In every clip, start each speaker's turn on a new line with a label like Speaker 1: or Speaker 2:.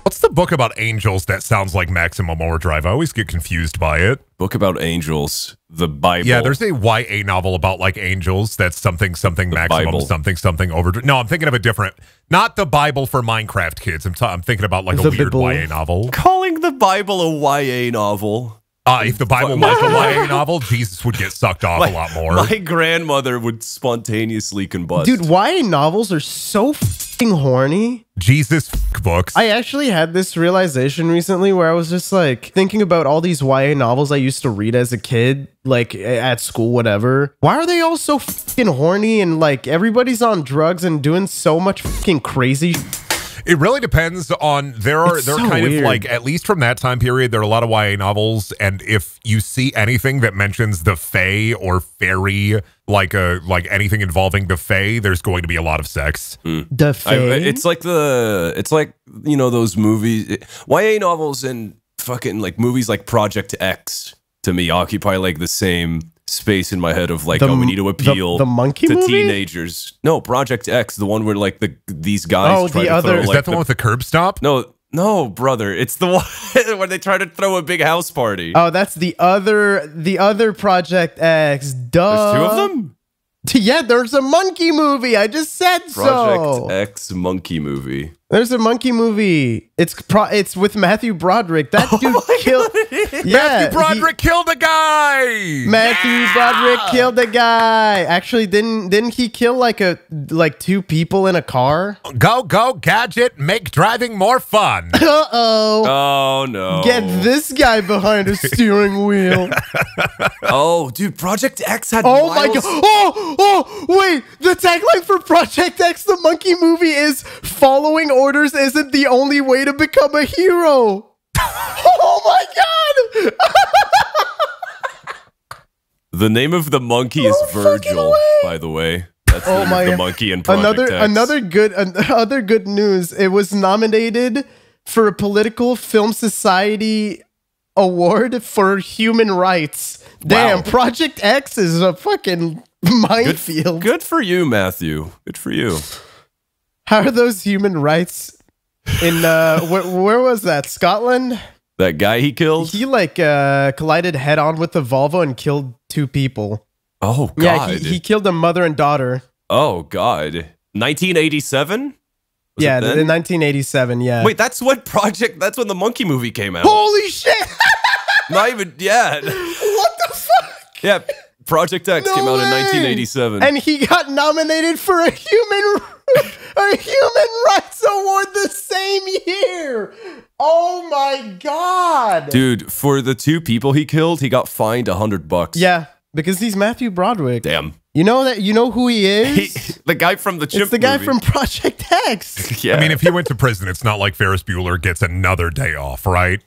Speaker 1: What's the book about angels that sounds like Maximum Overdrive? I always get confused by it.
Speaker 2: Book about angels, the Bible.
Speaker 1: Yeah, there's a YA novel about like angels that's something Maximum
Speaker 2: Bible.
Speaker 1: something Overdrive. No, I'm thinking of a different, not the Bible for Minecraft kids. I'm thinking about like a weird
Speaker 3: Bible.
Speaker 1: YA novel.
Speaker 2: Calling the Bible a YA novel.
Speaker 1: If the Bible was a YA novel, Jesus would get sucked off a lot more.
Speaker 2: My grandmother would spontaneously combust.
Speaker 3: Dude, YA novels are so fucking horny.
Speaker 1: Jesus books.
Speaker 3: I actually had this realization recently where I was just like thinking about all these YA novels I used to read as a kid, like at school, whatever. Why are they all so fucking horny and like everybody's on drugs and doing so much fucking crazy?
Speaker 1: It really depends on, they're
Speaker 3: so
Speaker 1: kind
Speaker 3: weird.
Speaker 1: of like, at least from that time period, there are a lot of YA novels, and if you see anything that mentions the Fae or fairy, like anything involving the Fae, there's going to be a lot of sex.
Speaker 3: The Fae?
Speaker 2: it's like you know, those movies, YA novels and fucking like movies like Project X to me occupy like the same space in my head of like, we need to appeal
Speaker 3: the monkey
Speaker 2: to
Speaker 3: movie?
Speaker 2: teenagers. No, Project X, the one where like these guys try to throw,
Speaker 1: Is
Speaker 2: like,
Speaker 1: that the one with the curb stop?
Speaker 2: No, brother. It's the one where they try to throw a big house party.
Speaker 3: Oh, that's the other Project X. Duh.
Speaker 2: There's two of them?
Speaker 3: Yeah, there's a monkey movie. I just said
Speaker 2: Project X monkey movie.
Speaker 3: There's a monkey movie. It's with Matthew Broderick. That dude killed. Yeah,
Speaker 1: Matthew Broderick killed a guy.
Speaker 3: Matthew Broderick killed a guy. Actually, didn't he kill like two people in a car?
Speaker 1: Go gadget, make driving more fun.
Speaker 3: Uh-oh.
Speaker 2: Oh no.
Speaker 3: Get this guy behind a steering wheel.
Speaker 2: Oh, dude, Project X had
Speaker 3: Oh my god. Oh, wait. The tagline for Project X, the monkey movie, is following orders isn't the only way to become a hero. Oh my god.
Speaker 2: The name of the monkey is Virgil, by the way. That's the name of the monkey in Project X.
Speaker 3: Other good news. It was nominated for a Political Film Society Award for Human Rights. Damn,
Speaker 2: Wow.
Speaker 3: Project X is a fucking minefield.
Speaker 2: Good for you, Matthew. Good for you.
Speaker 3: How are those human rights in where was that? Scotland?
Speaker 2: That guy he killed?
Speaker 3: He collided head on with a Volvo and killed 2 people.
Speaker 2: Oh god.
Speaker 3: Yeah, he killed a mother and daughter.
Speaker 2: Oh god. 1987?
Speaker 3: Yeah, in 1987, yeah.
Speaker 2: Wait, that's when the monkey movie came out.
Speaker 3: Holy shit!
Speaker 2: Not even, yeah.
Speaker 3: What the fuck?
Speaker 2: Yeah, Project X came out in
Speaker 3: way.
Speaker 2: 1987.
Speaker 3: And he got nominated for a human rights award the same year. Oh my god.
Speaker 2: Dude, for the 2 people he killed, he got fined $100.
Speaker 3: Yeah, because he's Matthew Broderick.
Speaker 2: Damn.
Speaker 3: You know who he is?
Speaker 2: The guy from the Chimp
Speaker 3: It's the guy
Speaker 2: movie.
Speaker 3: from Project X.
Speaker 2: Yeah.
Speaker 1: I mean, if he went to prison, it's not like Ferris Bueller gets another day off, right?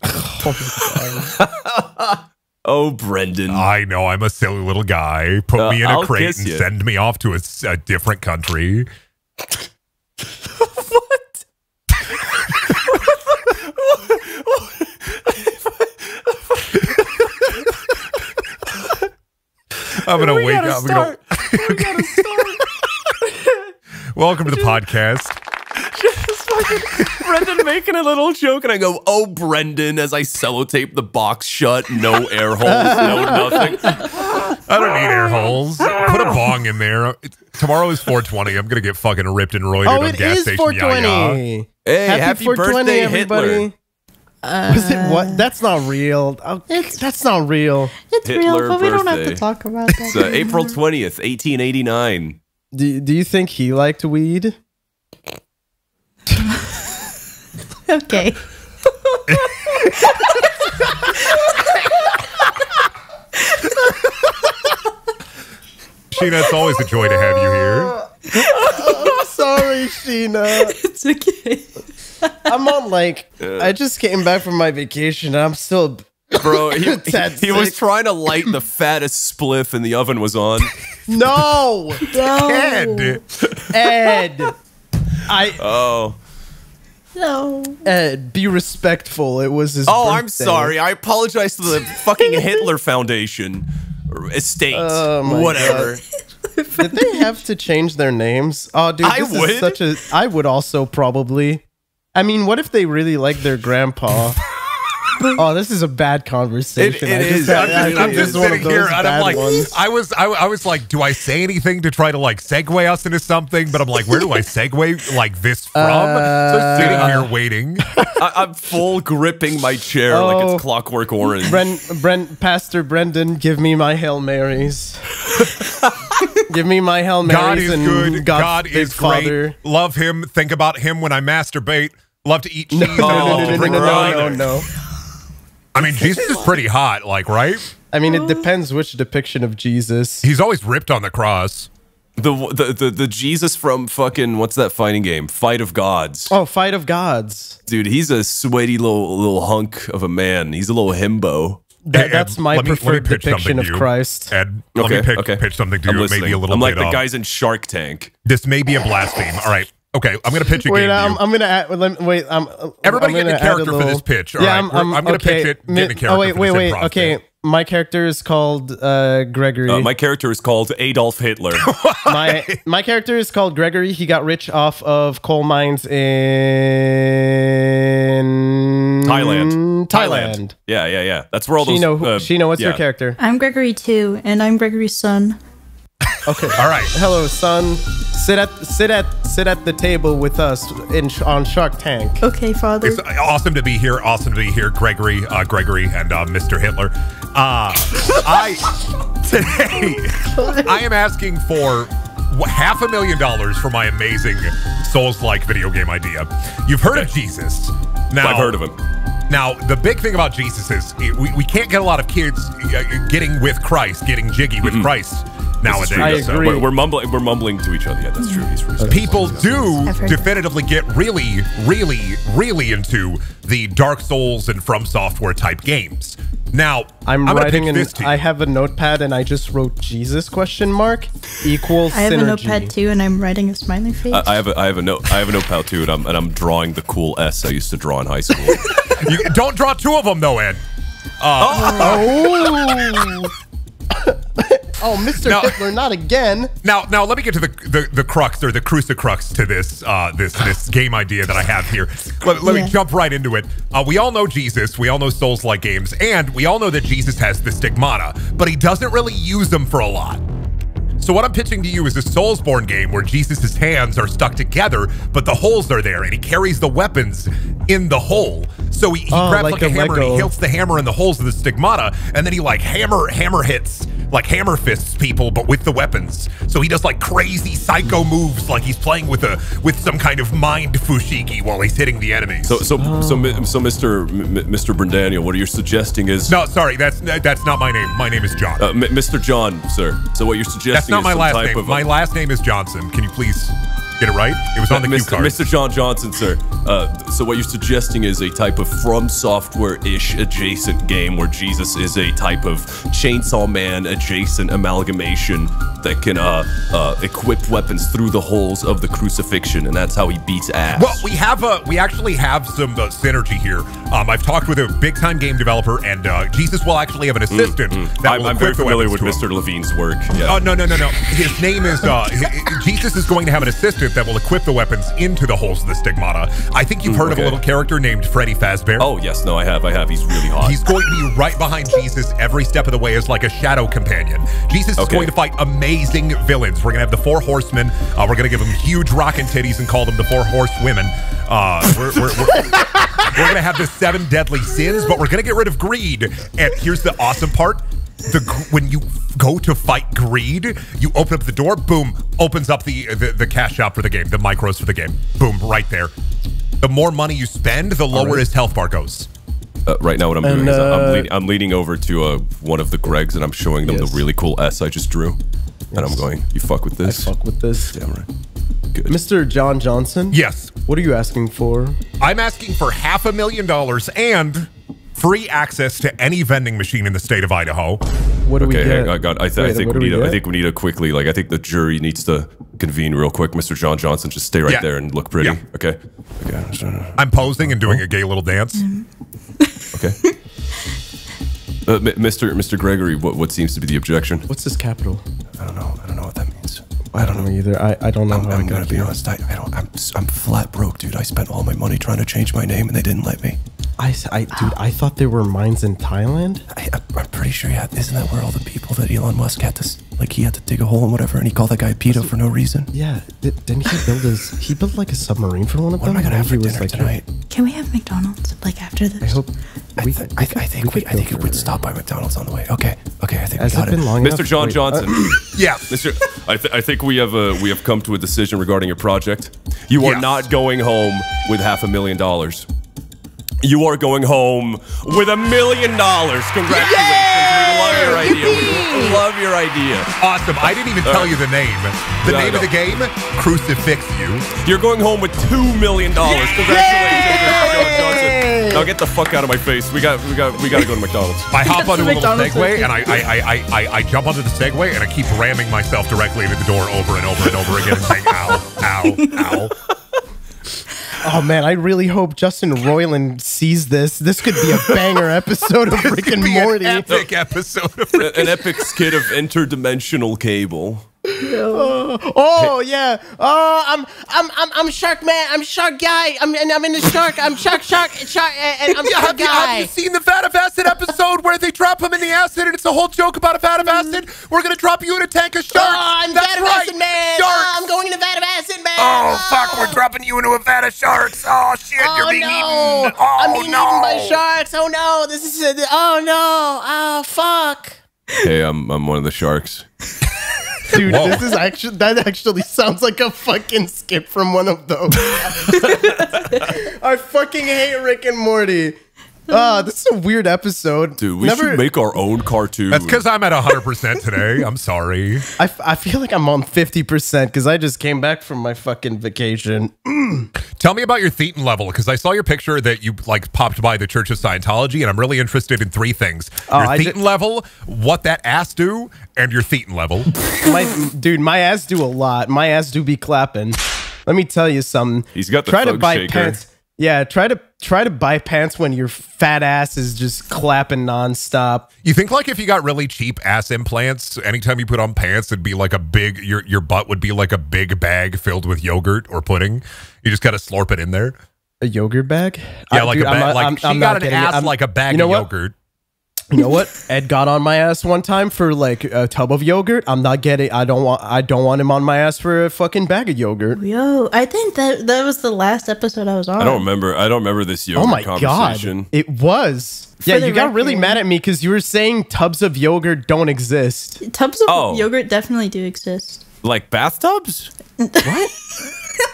Speaker 2: Oh, Brendan.
Speaker 1: I know, I'm a silly little guy. Put me in a
Speaker 2: I'll
Speaker 1: crate
Speaker 2: kiss
Speaker 1: and
Speaker 2: you.
Speaker 1: send me off to a different country.
Speaker 2: What?
Speaker 1: I'm gonna wake
Speaker 2: gotta
Speaker 1: up.
Speaker 2: start. We gotta start.
Speaker 1: Welcome to the podcast.
Speaker 2: Just fucking Brendan making a little joke, and I go, "Oh, Brendan," as I sellotape the box shut. No air holes, no nothing.
Speaker 1: I don't need air holes. Put a bong in there. Tomorrow is 420. I'm gonna get fucking ripped and roided
Speaker 3: Oh,
Speaker 1: on
Speaker 3: it
Speaker 1: gas
Speaker 3: is
Speaker 1: station.
Speaker 3: 420.
Speaker 2: Hey, happy
Speaker 3: 420,
Speaker 2: birthday,
Speaker 3: everybody.
Speaker 2: Hitler.
Speaker 3: Was it what? That's not real. Oh, that's not real.
Speaker 4: It's
Speaker 2: Hitler
Speaker 4: real, but we don't have
Speaker 2: birthday.
Speaker 4: to talk about that.
Speaker 2: It's April 20th, 1889.
Speaker 3: Do you think he liked weed?
Speaker 4: Okay.
Speaker 1: Sheena, it's always a joy to have you here.
Speaker 3: I'm sorry, Sheena.
Speaker 4: It's okay.
Speaker 3: I'm on I just came back from my vacation and I'm still.
Speaker 2: Bro, he was
Speaker 3: sick.
Speaker 2: trying to light the fattest spliff and the oven was on.
Speaker 3: No,
Speaker 1: Ed.
Speaker 3: Ed.
Speaker 2: Oh.
Speaker 4: No.
Speaker 3: Ed, be respectful. It was his.
Speaker 2: Oh, I'm
Speaker 3: birthday.
Speaker 2: sorry. I apologize to the fucking Hitler Foundation. Or estate.
Speaker 3: Oh my
Speaker 2: whatever.
Speaker 3: Did they have to change their names? Oh, dude,
Speaker 2: I
Speaker 3: this is
Speaker 2: would.
Speaker 3: such a. I would also probably. I mean, what if they really like their grandpa? Oh, this is a bad conversation.
Speaker 2: It is.
Speaker 1: I'm just sitting here, and I'm like,
Speaker 3: ones.
Speaker 1: I was like, do I say anything to try to like segue us into something? But I'm like, where do I segue like this from? So sitting here waiting.
Speaker 2: I'm full gripping my chair like it's Clockwork Orange.
Speaker 3: Pastor Brendan, give me my Hail Marys. Give me my Hail Marys.
Speaker 1: God is
Speaker 3: and
Speaker 1: good. God is
Speaker 3: Father.
Speaker 1: great. Love him. Think about him when I masturbate. Love to eat cheese.
Speaker 3: No.
Speaker 1: I mean, Jesus is pretty hot, like, right?
Speaker 3: I mean, it depends which depiction of Jesus.
Speaker 1: He's always ripped on the cross.
Speaker 2: The Jesus from fucking, what's that fighting game? Fight of Gods.
Speaker 3: Oh, Fight of Gods.
Speaker 2: Dude, he's a sweaty little hunk of a man. He's a little himbo.
Speaker 3: That's my preferred depiction of Christ.
Speaker 1: Ed, let me pitch something to you. Maybe a little
Speaker 2: I'm
Speaker 1: bit
Speaker 2: like the guys in Shark Tank.
Speaker 1: This may be a blaspheme. All right. Okay, I'm going to pitch a
Speaker 3: wait,
Speaker 1: game to you.
Speaker 3: I'm going to add... Wait,
Speaker 1: Everybody get a character for this pitch. All right, I'm going to pitch it. Get a character
Speaker 3: wait.
Speaker 1: Okay,
Speaker 3: thing. My character is called Gregory.
Speaker 2: My character is called Adolf Hitler.
Speaker 3: my character is called Gregory. He got rich off of coal mines in
Speaker 2: Thailand. Yeah. That's where all those...
Speaker 3: Sheena, what's your character?
Speaker 4: I'm Gregory too, and I'm Gregory's son.
Speaker 3: Okay.
Speaker 1: All right.
Speaker 3: Hello, son. Sit at the table with us on Shark Tank.
Speaker 4: Okay, Father.
Speaker 1: It's awesome to be here. Awesome to be here, Gregory, and Mr. Hitler. Today I am asking for $500,000 for my amazing Souls-like video game idea. You've heard of Jesus. Now,
Speaker 2: I've heard of him.
Speaker 1: Now, the big thing about Jesus is we can't get a lot of kids getting with Christ, getting jiggy with Christ nowadays.
Speaker 3: I agree.
Speaker 2: We're mumbling to each other. Yeah, that's true. He's
Speaker 1: People do definitively get really into the Dark Souls and From Software type games. Now,
Speaker 3: I'm writing I have a notepad and I just wrote Jesus equals
Speaker 4: I have
Speaker 3: synergy.
Speaker 4: a notepad too, and I'm writing a smiley face.
Speaker 2: I have a notepad too, and I'm drawing the cool S I used to draw in high school.
Speaker 1: You don't draw two of them though, Ed.
Speaker 3: Oh, Mr. Hitler, not again.
Speaker 1: Now let me get to the crux or the crucifix to this this game idea that I have here. Let me jump right into it. We all know Jesus, we all know Souls-like games, and we all know that Jesus has the stigmata, but he doesn't really use them for a lot. So what I'm pitching to you is a Soulsborne game where Jesus' hands are stuck together, but the holes are there, and he carries the weapons in the hole. So he grabs like a hammer and he hits the hammer in the holes of the stigmata, and then he like hammer hits, like hammer fists people, but with the weapons. So he does like crazy psycho moves, like he's playing with some kind of mind fushigi while he's hitting the enemies.
Speaker 2: So Mr. Brendaniel, what you're suggesting is...
Speaker 1: No, sorry, that's not my name. My name is John.
Speaker 2: Mr. John, sir. So what you're suggesting
Speaker 1: That's not my last name. My last name is Johnson. Can you please get it right? It was on the cue card.
Speaker 2: Mr. John Johnson, sir. So what you're suggesting is a type of From Software-ish adjacent game where Jesus is a type of Chainsaw Man adjacent amalgamation that can equip weapons through the holes of the crucifixion, and that's how he beats ass.
Speaker 1: Well, we actually have some synergy here. I've talked with a big-time game developer, and Jesus will actually have an assistant that will
Speaker 2: I'm very familiar with Mr. Levine's work. Yeah.
Speaker 1: Oh, no. His name is Jesus is going to have an assistant that will equip the weapons into the holes of the stigmata. I think you've heard of a little character named Freddy Fazbear.
Speaker 2: Oh, yes. No, I have. He's really hot.
Speaker 1: He's going to be right behind Jesus every step of the way as like a shadow companion. Jesus is going to fight amazing villains. We're going to have the 4 horsemen. We're going to give them huge rockin' titties and call them the 4 horsewomen. We're going to have the 7 deadly sins, but we're going to get rid of greed. And here's the awesome part. When you go to fight greed, you open up the door, boom, opens up the cash shop for the game, the micros for the game. Boom, right there. The more money you spend, the lower his health bar goes.
Speaker 2: Right now what I'm doing is I'm leaning over to one of the Gregs and I'm showing them the really cool S I just drew. And I'm going, you fuck with this?
Speaker 3: I fuck with this.
Speaker 2: Damn right. Good.
Speaker 3: Mr. John Johnson?
Speaker 1: Yes.
Speaker 3: What are you asking for?
Speaker 1: I'm asking for $500,000 and free access to any vending machine in the state of Idaho.
Speaker 3: What do we get?
Speaker 2: I think we need to quickly, I think the jury needs to convene real quick. Mr. John Johnson, just stay right there and look pretty.
Speaker 1: Yeah.
Speaker 2: Okay.
Speaker 1: I'm posing and doing a gay little dance.
Speaker 2: Okay. Mr. Gregory, what seems to be the objection?
Speaker 3: What's this capital?
Speaker 2: I don't know what that means.
Speaker 3: I don't know either. I don't know.
Speaker 2: I'm gonna be honest. I'm flat broke, dude. I spent all my money trying to change my name, and they didn't let me.
Speaker 3: Dude, I thought there were mines in Thailand.
Speaker 2: I'm pretty sure. Yeah, isn't that where all the people that Elon Musk had to he had to dig a hole and whatever, and he called that guy pedo for no reason?
Speaker 3: Yeah, didn't he build he built like a submarine for one of them?
Speaker 2: What am I gonna have for dinner tonight?
Speaker 4: Can we have McDonald's like after this?
Speaker 3: I hope.
Speaker 2: I think we'd stop by McDonald's on the way. Okay. I think we got it.
Speaker 3: Mr.
Speaker 2: John Johnson.
Speaker 1: Yeah,
Speaker 2: Mr. I think we have come to a decision regarding your project. You are not going home with $500,000. You are going home with $1 million. Congratulations. We love your idea. We love your idea.
Speaker 1: Awesome. I didn't even tell you the name. The name of the game, Crucifix You.
Speaker 2: You're going home with $2 million. Congratulations, John Johnson. Now get the fuck out of my face. We got to go to McDonald's.
Speaker 1: I hop onto a little Segway and I jump onto the Segway and I keep ramming myself directly into the door over and over and over again and saying, ow, ow, ow.
Speaker 3: Oh man, I really hope Justin Roiland sees this. This could be a banger episode of Rick and Morty.
Speaker 1: An epic episode of Rick
Speaker 2: an epic skit of interdimensional cable.
Speaker 3: Yeah. I'm Shark Man. I'm Shark Guy. I'm in the shark. I'm Shark. And I'm Shark Guy.
Speaker 1: Have you seen the Vat of Acid episode where they drop him in the acid and it's a whole joke about a vat of acid? We're gonna drop you in a tank of sharks.
Speaker 3: I'm Vat of Acid Man. I'm going in a Vat of Acid Man.
Speaker 1: Oh fuck, we're dropping you into a vat of sharks. Oh shit, you're being eaten. Oh,
Speaker 3: I'm being eaten by sharks. Oh no, this is oh no. Oh fuck.
Speaker 2: Hey, I'm one of the sharks.
Speaker 3: Dude, that actually sounds like a fucking skip from one of those. I fucking hate Rick and Morty. This is a weird episode.
Speaker 2: Dude, we should make our own cartoon.
Speaker 1: That's because I'm at 100% today. I'm sorry.
Speaker 3: I feel like I'm on 50% because I just came back from my fucking vacation.
Speaker 1: Tell me about your thetan level, because I saw your picture that you like popped by the Church of Scientology, and I'm really interested in 3 things. Your thetan level, what that ass do, and your thetan level.
Speaker 3: My ass do a lot. My ass do be clapping. Let me tell you something.
Speaker 2: He's got the thug shaker.
Speaker 3: Pants. Yeah, try to buy pants when your fat ass is just clapping nonstop.
Speaker 1: You think like if you got really cheap ass implants, anytime you put on pants, it'd be like a big your butt would be like a big bag filled with yogurt or pudding. You just gotta slurp it in there.
Speaker 3: A yogurt bag?
Speaker 1: Yeah, like a bag. She got an ass like a bag of yogurt.
Speaker 3: You know what? Ed got on my ass one time for like a tub of yogurt. I'm not getting. I don't want him on my ass for a fucking bag of yogurt.
Speaker 4: Yo, I think that was the last episode I was on.
Speaker 2: I don't remember this yogurt conversation.
Speaker 3: God, it was. Yeah, you got really mad at me because you were saying tubs of yogurt don't exist.
Speaker 4: Tubs of yogurt definitely do exist.
Speaker 2: Like bathtubs?
Speaker 3: What?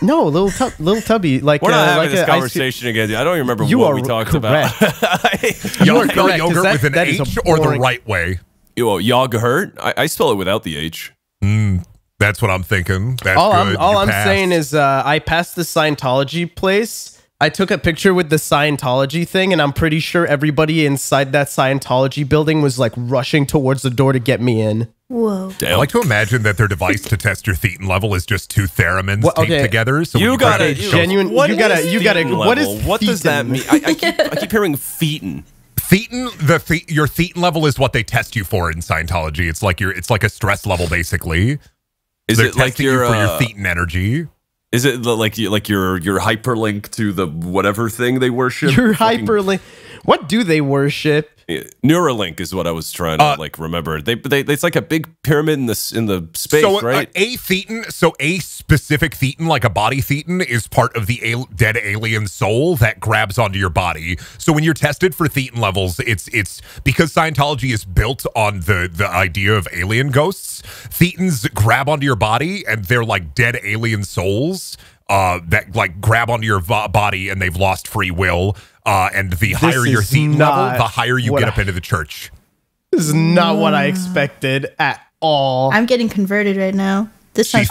Speaker 3: No, little tubby. Like
Speaker 2: we're not having this conversation again. I don't even remember what we talked about.
Speaker 1: You are correct. Yogurt with an H or the right way?
Speaker 2: Yogurt. I spell it without the H.
Speaker 1: That's what I'm thinking. That's
Speaker 3: all
Speaker 1: good.
Speaker 3: I'm saying is I passed the Scientology place. I took a picture with the Scientology thing, and I'm pretty sure everybody inside that Scientology building was like rushing towards the door to get me in.
Speaker 4: Whoa.
Speaker 1: I like to imagine that their device to test your thetan level is just 2 theremins taped together. So
Speaker 2: you gotta
Speaker 3: genuine. You gotta. What is?
Speaker 2: What does that mean? I keep hearing thetan.
Speaker 1: Thetan, your thetan level is what they test you for in Scientology. It's like a stress level basically.
Speaker 2: Is it like
Speaker 1: for your thetan energy?
Speaker 2: Is it like your hyperlink to the whatever thing they worship?
Speaker 3: Your hyperlink. What do they worship?
Speaker 2: Neuralink is what I was trying to like remember. It's like a big pyramid in the space, right?
Speaker 1: A specific thetan, like a body thetan, is part of the dead alien soul that grabs onto your body. So when you're tested for thetan levels, it's because Scientology is built on the idea of alien ghosts. Thetans grab onto your body, and they're like dead alien souls that like grab onto your body, and they've lost free will. And the higher your thetan level, the higher you get up into the church.
Speaker 3: This is not what I expected at all.
Speaker 4: I'm getting converted right now. This
Speaker 1: she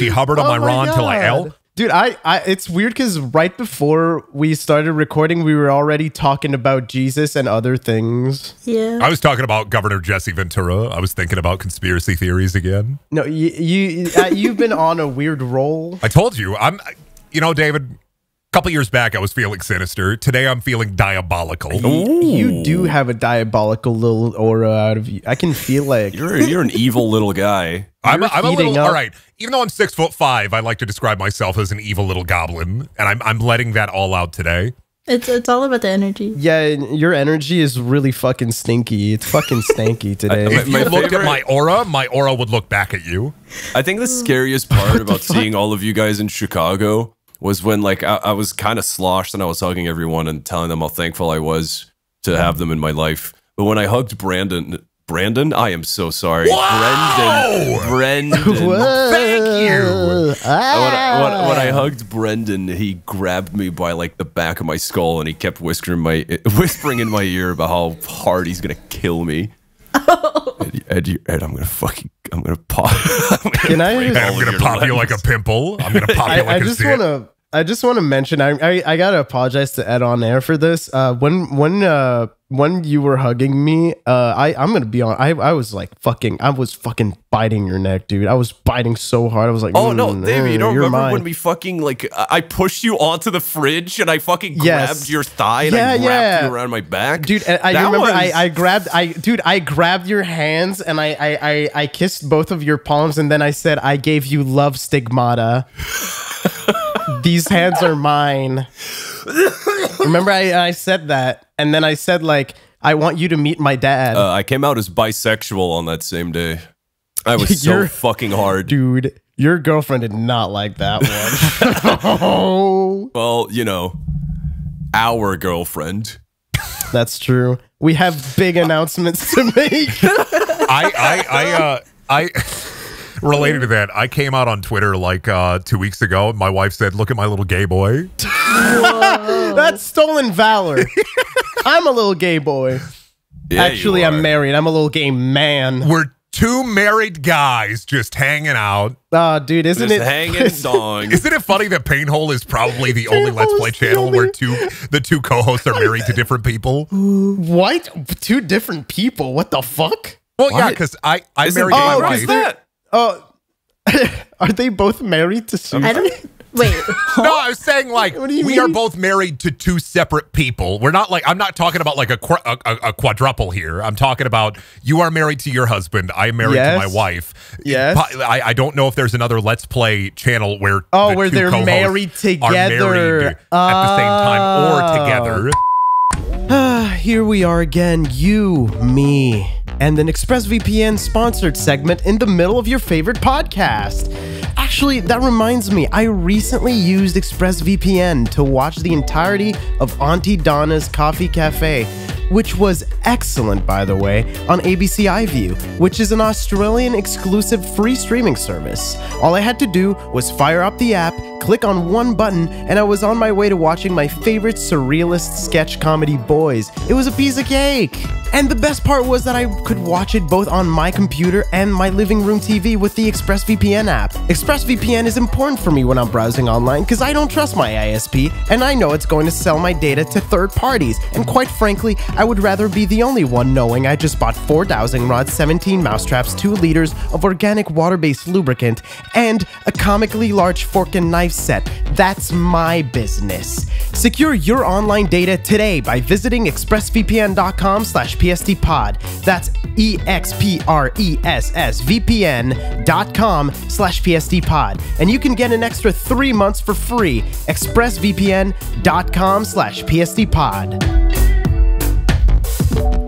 Speaker 1: hovered on my Ron till I L.
Speaker 3: Dude, it's weird because right before we started recording, we were already talking about Jesus and other things.
Speaker 4: Yeah.
Speaker 1: I was talking about Governor Jesse Ventura. I was thinking about conspiracy theories again.
Speaker 3: No, you've been on a weird roll.
Speaker 1: I told you, David, couple years back, I was feeling sinister. Today, I'm feeling diabolical.
Speaker 3: You do have a diabolical little aura out of you. I can feel like
Speaker 2: You're an evil little guy.
Speaker 1: I'm a little,
Speaker 3: up.
Speaker 1: all right. Even though I'm 6'5", I like to describe myself as an evil little goblin, and I'm letting that all out today.
Speaker 4: It's all about the energy.
Speaker 3: Yeah, your energy is really fucking stinky. It's fucking stanky today.
Speaker 1: If you looked at my aura would look back at you.
Speaker 2: I think the scariest part about seeing all of you guys in Chicago was when like I was kind of sloshed and I was hugging everyone and telling them how thankful I was to have them in my life. But when I hugged Brandon, I am so sorry.
Speaker 1: Whoa!
Speaker 2: Brendan.
Speaker 1: Thank you.
Speaker 2: When I hugged Brendan, he grabbed me by like the back of my skull and he kept whispering in my ear about how hard he's gonna kill me. Ed, I'm gonna pop.
Speaker 3: I'm
Speaker 1: gonna pop you like a pimple. I'm gonna pop you like a zit.
Speaker 3: I just want to mention, I gotta apologize to Ed on air for this. When you were hugging me, I'm gonna be on. I was fucking biting your neck, dude. I was biting so hard. I was like,
Speaker 2: oh no, Davey, you don't remember
Speaker 3: mine.
Speaker 2: when we fucking like I pushed you onto the fridge and I fucking grabbed your thigh and I wrapped you around my back,
Speaker 3: dude. And I remember I grabbed your hands and I kissed both of your palms and then I said I gave you love stigmata. These hands are mine. Remember, I said that, and then I said like, I want you to meet my dad.
Speaker 2: I came out as bisexual on that same day. I was so fucking hard,
Speaker 3: dude. Your girlfriend did not like that one.
Speaker 2: Well, you know, our girlfriend.
Speaker 3: That's true. We have big announcements to make.
Speaker 1: I related to that, I came out on Twitter like 2 weeks ago. My wife said, "Look at my little gay boy."
Speaker 3: That's stolen valor. I'm a little gay boy. Yeah, actually, I'm married. I'm a little gay man.
Speaker 1: We're two married guys just hanging out.
Speaker 3: Oh, dude, isn't it
Speaker 2: hanging dong?
Speaker 1: Isn't it funny that Painhole is probably the only Let's Play channel where the two co-hosts are married to different people?
Speaker 3: What? Two different people? What the fuck?
Speaker 1: Well, yeah, because I married my wife.
Speaker 3: Oh, are they both married to Susan?
Speaker 4: I don't. Wait.
Speaker 1: No, I was saying like we are both married to two separate people. We're not like I'm not talking about like a quadruple here. I'm talking about you are married to your husband. I am married to my wife.
Speaker 3: Yes.
Speaker 1: I don't know if there's another Let's Play channel where
Speaker 3: where they're married together
Speaker 1: at the same time or together.
Speaker 3: Here we are again, you, me, and an ExpressVPN sponsored segment in the middle of your favorite podcast. Actually, that reminds me, I recently used ExpressVPN to watch the entirety of Auntie Donna's Coffee Cafe, which was excellent, by the way, on ABC iView, which is an Australian exclusive free streaming service. All I had to do was fire up the app, click on one button, and I was on my way to watching my favorite surrealist sketch comedy boys. It was a piece of cake! And the best part was that I could watch it both on my computer and my living room TV with the ExpressVPN app. ExpressVPN is important for me when I'm browsing online because I don't trust my ISP, and I know it's going to sell my data to third parties, and quite frankly, I would rather be the only one knowing I just bought 4 dowsing rods, 17 mousetraps, 2 liters of organic water-based lubricant, and a comically large fork and knife set. That's my business. Secure your online data today by visiting expressvpn.com/pstpod. That's expressvpn.com/pstpod. And you can get an extra 3 months for free. expressvpn.com/pstpod.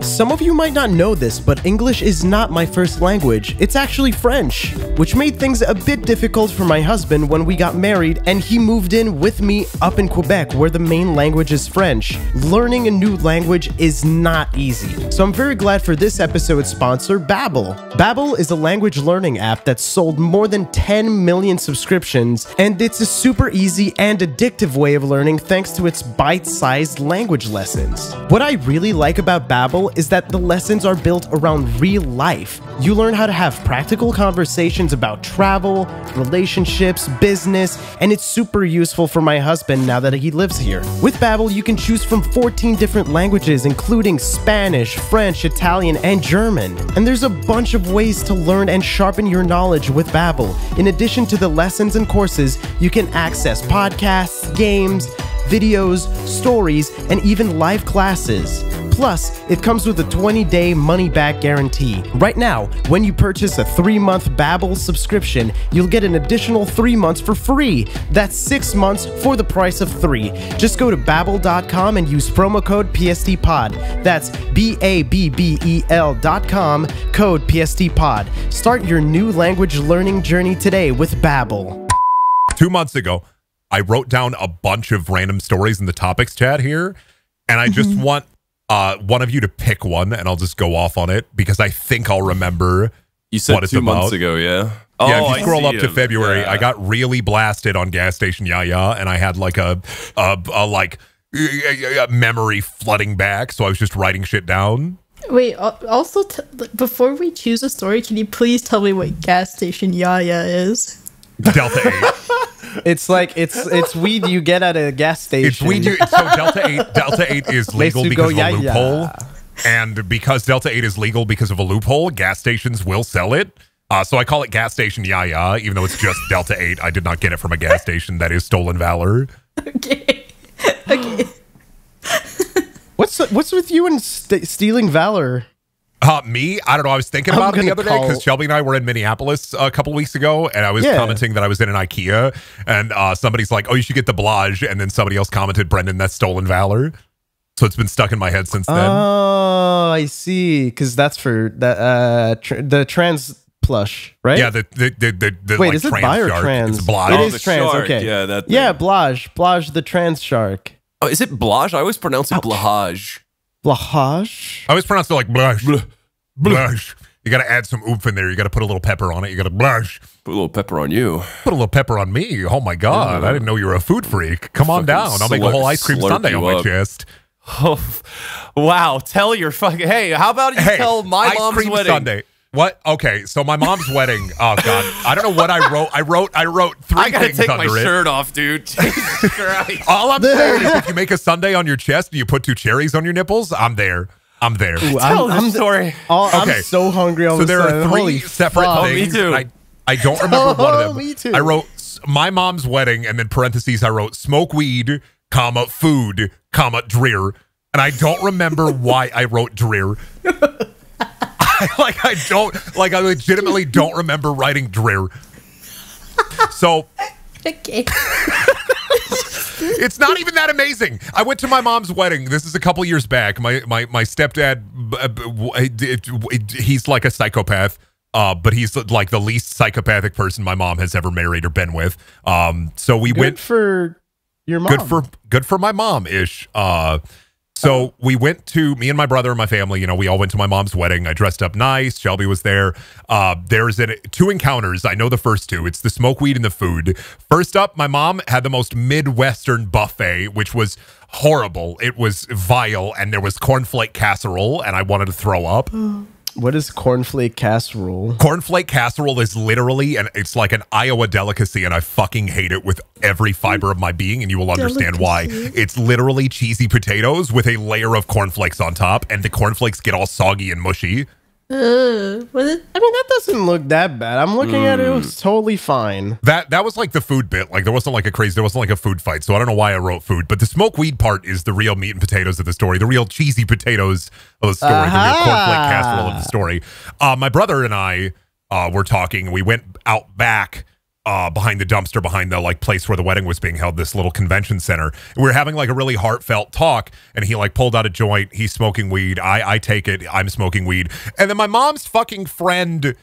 Speaker 3: Some of you might not know this, but English is not my first language. It's actually French, which made things a bit difficult for my husband when we got married and he moved in with me up in Quebec, where the main language is French. Learning a new language is not easy. So I'm very glad for this episode's sponsor, Babbel. Babbel is a language learning app that's sold more than 10 million subscriptions, and it's a super easy and addictive way of learning thanks to its bite-sized language lessons. What I really like about Babbel is that the lessons are built around real life. You learn how to have practical conversations about travel, relationships, business, and it's super useful for my husband now that he lives here. With Babbel, you can choose from 14 different languages, including Spanish, French, Italian, and German. And there's a bunch of ways to learn and sharpen your knowledge with Babbel. In addition to the lessons and courses, you can access podcasts, games, videos, stories, and even live classes. Plus, it comes with a 20-day money-back guarantee. Right now, when you purchase a 3-month Babbel subscription, you'll get an additional 3 months for free. That's 6 months for the price of 3. Just go to Babbel.com and use promo code PSTPod. That's BABBEL.com, code PSTPod. Start your new language learning journey today with Babbel.
Speaker 1: 2 months ago, I wrote down a bunch of random stories in the topics chat here, and I just want one of you to pick one, and I'll just go off on it because I think I'll remember.
Speaker 2: You said
Speaker 1: what it's
Speaker 2: 2
Speaker 1: about.
Speaker 2: months ago, yeah.
Speaker 1: Yeah,
Speaker 2: Oh,
Speaker 1: if you scroll
Speaker 2: I
Speaker 1: up
Speaker 2: see
Speaker 1: to
Speaker 2: him.
Speaker 1: February,
Speaker 2: Yeah.
Speaker 1: I got really blasted on Gas Station Yaya, and I had like a memory flooding back, so I was just writing shit down.
Speaker 4: Wait, also, before we choose a story, can you please tell me what gas station Yaya is?
Speaker 1: Delta 8.
Speaker 3: It's like it's weed you get at a gas station.
Speaker 1: It's weed. So Delta 8 is legal
Speaker 3: Makes you
Speaker 1: because
Speaker 3: go,
Speaker 1: of a
Speaker 3: yeah,
Speaker 1: loophole.
Speaker 3: yeah.
Speaker 1: And because Delta 8 is legal because of a loophole, gas stations will sell it. So I call it Gas Station Yaya, even though it's just Delta 8. I did not get it from a gas station. That is stolen valor.
Speaker 4: Okay. Okay.
Speaker 3: What's with you and stealing valor?
Speaker 1: Me? I don't know. I was thinking
Speaker 3: I'm
Speaker 1: about it the
Speaker 3: gonna
Speaker 1: other day because
Speaker 3: call-
Speaker 1: Shelby and I were in Minneapolis a couple weeks ago, and I was
Speaker 3: Yeah.
Speaker 1: commenting that I was in an IKEA, and somebody's like, "Oh, you should get the Blage," and then somebody else commented, "Brendan, that's stolen valor." So it's been stuck in my head since then.
Speaker 3: Oh, I see. Because that's for the trans plush, right?
Speaker 1: Yeah, the
Speaker 3: Wait,
Speaker 1: like,
Speaker 3: is it
Speaker 1: trans
Speaker 3: bi or
Speaker 1: shark.
Speaker 3: trans?
Speaker 1: It's Blage.
Speaker 3: It
Speaker 2: Oh,
Speaker 3: is
Speaker 2: the
Speaker 3: trans.
Speaker 2: shark.
Speaker 3: Okay.
Speaker 2: Yeah, that
Speaker 3: Yeah,
Speaker 2: thing.
Speaker 3: Blage, the trans shark.
Speaker 2: Oh, is it Blage? I always pronounce it Blahage.
Speaker 3: Blahage.
Speaker 1: I always pronounce it like Blage. Blage. You got to add some oomph in there. You got to put a little pepper on it. You got to Blage.
Speaker 2: Put a little pepper on you.
Speaker 1: Put a little pepper on me. Oh my God. I didn't know you were a food freak. Come on
Speaker 2: Fucking
Speaker 1: down. I'll make a whole ice cream
Speaker 2: slurp
Speaker 1: sundae
Speaker 2: you
Speaker 1: on my
Speaker 2: up.
Speaker 1: chest.
Speaker 2: Oh, wow. Tell your fucking... Hey, how about you tell my
Speaker 1: ice
Speaker 2: mom's
Speaker 1: cream
Speaker 2: wedding?
Speaker 1: sundae. What? Okay, so my mom's wedding. Oh God, I don't know what I wrote. I wrote three
Speaker 2: I gotta
Speaker 1: things
Speaker 2: take my
Speaker 1: under it.
Speaker 2: shirt off, dude. Jesus Christ.
Speaker 1: All I'm saying is, if you make a sundae on your chest and you put 2 cherries on your nipples, I'm there. I'm there.
Speaker 3: Ooh,
Speaker 2: Tell
Speaker 3: I'm
Speaker 2: the story.
Speaker 1: Okay.
Speaker 3: I'm so hungry. All
Speaker 1: So
Speaker 3: of a
Speaker 1: there
Speaker 3: sudden.
Speaker 1: are 3
Speaker 3: Holy
Speaker 1: separate
Speaker 3: fuck.
Speaker 1: things.
Speaker 2: Me too.
Speaker 1: and I don't remember one of them.
Speaker 3: Me too.
Speaker 1: I wrote my mom's wedding, and then parentheses I wrote smoke weed, comma food, comma drear, and I don't remember why I wrote drear. I legitimately don't remember writing drear. So
Speaker 4: Okay.
Speaker 1: it's not even that amazing. I went to my mom's wedding. This is a couple years back. My stepdad, he's like a psychopath, but he's like the least psychopathic person my mom has ever married or been with. So we
Speaker 3: Good
Speaker 1: went
Speaker 3: for your mom.
Speaker 1: good for my mom ish. So we went to, me and my brother and my family, we all went to my mom's wedding. I dressed up nice. Shelby was there. There's 2 encounters. I know the first 2. It's the smoke weed and the food. First up, my mom had the most Midwestern buffet, which was horrible. It was vile, and there was cornflake casserole, and I wanted to throw up.
Speaker 3: What is cornflake casserole?
Speaker 1: Cornflake casserole is literally, and it's like an Iowa delicacy, and I fucking hate it with every fiber of my being, and you will understand why. It's literally cheesy potatoes with a layer of cornflakes on top, and the cornflakes get all soggy and mushy.
Speaker 4: Was it?
Speaker 3: I mean, that doesn't look that bad. I'm looking at it. It was totally fine.
Speaker 1: That was like the food bit. Like there wasn't like a food fight. So I don't know why I wrote food, but the smoke weed part is the real meat and potatoes of the story, the real cheesy potatoes of the story, the real cornflake casserole of the story. My brother and I were talking. We went out back behind the dumpster, behind the like place where the wedding was being held, this little convention center. And we were having like a really heartfelt talk, and he like pulled out a joint. He's smoking weed. I take it. I'm smoking weed. And then my mom's fucking friend,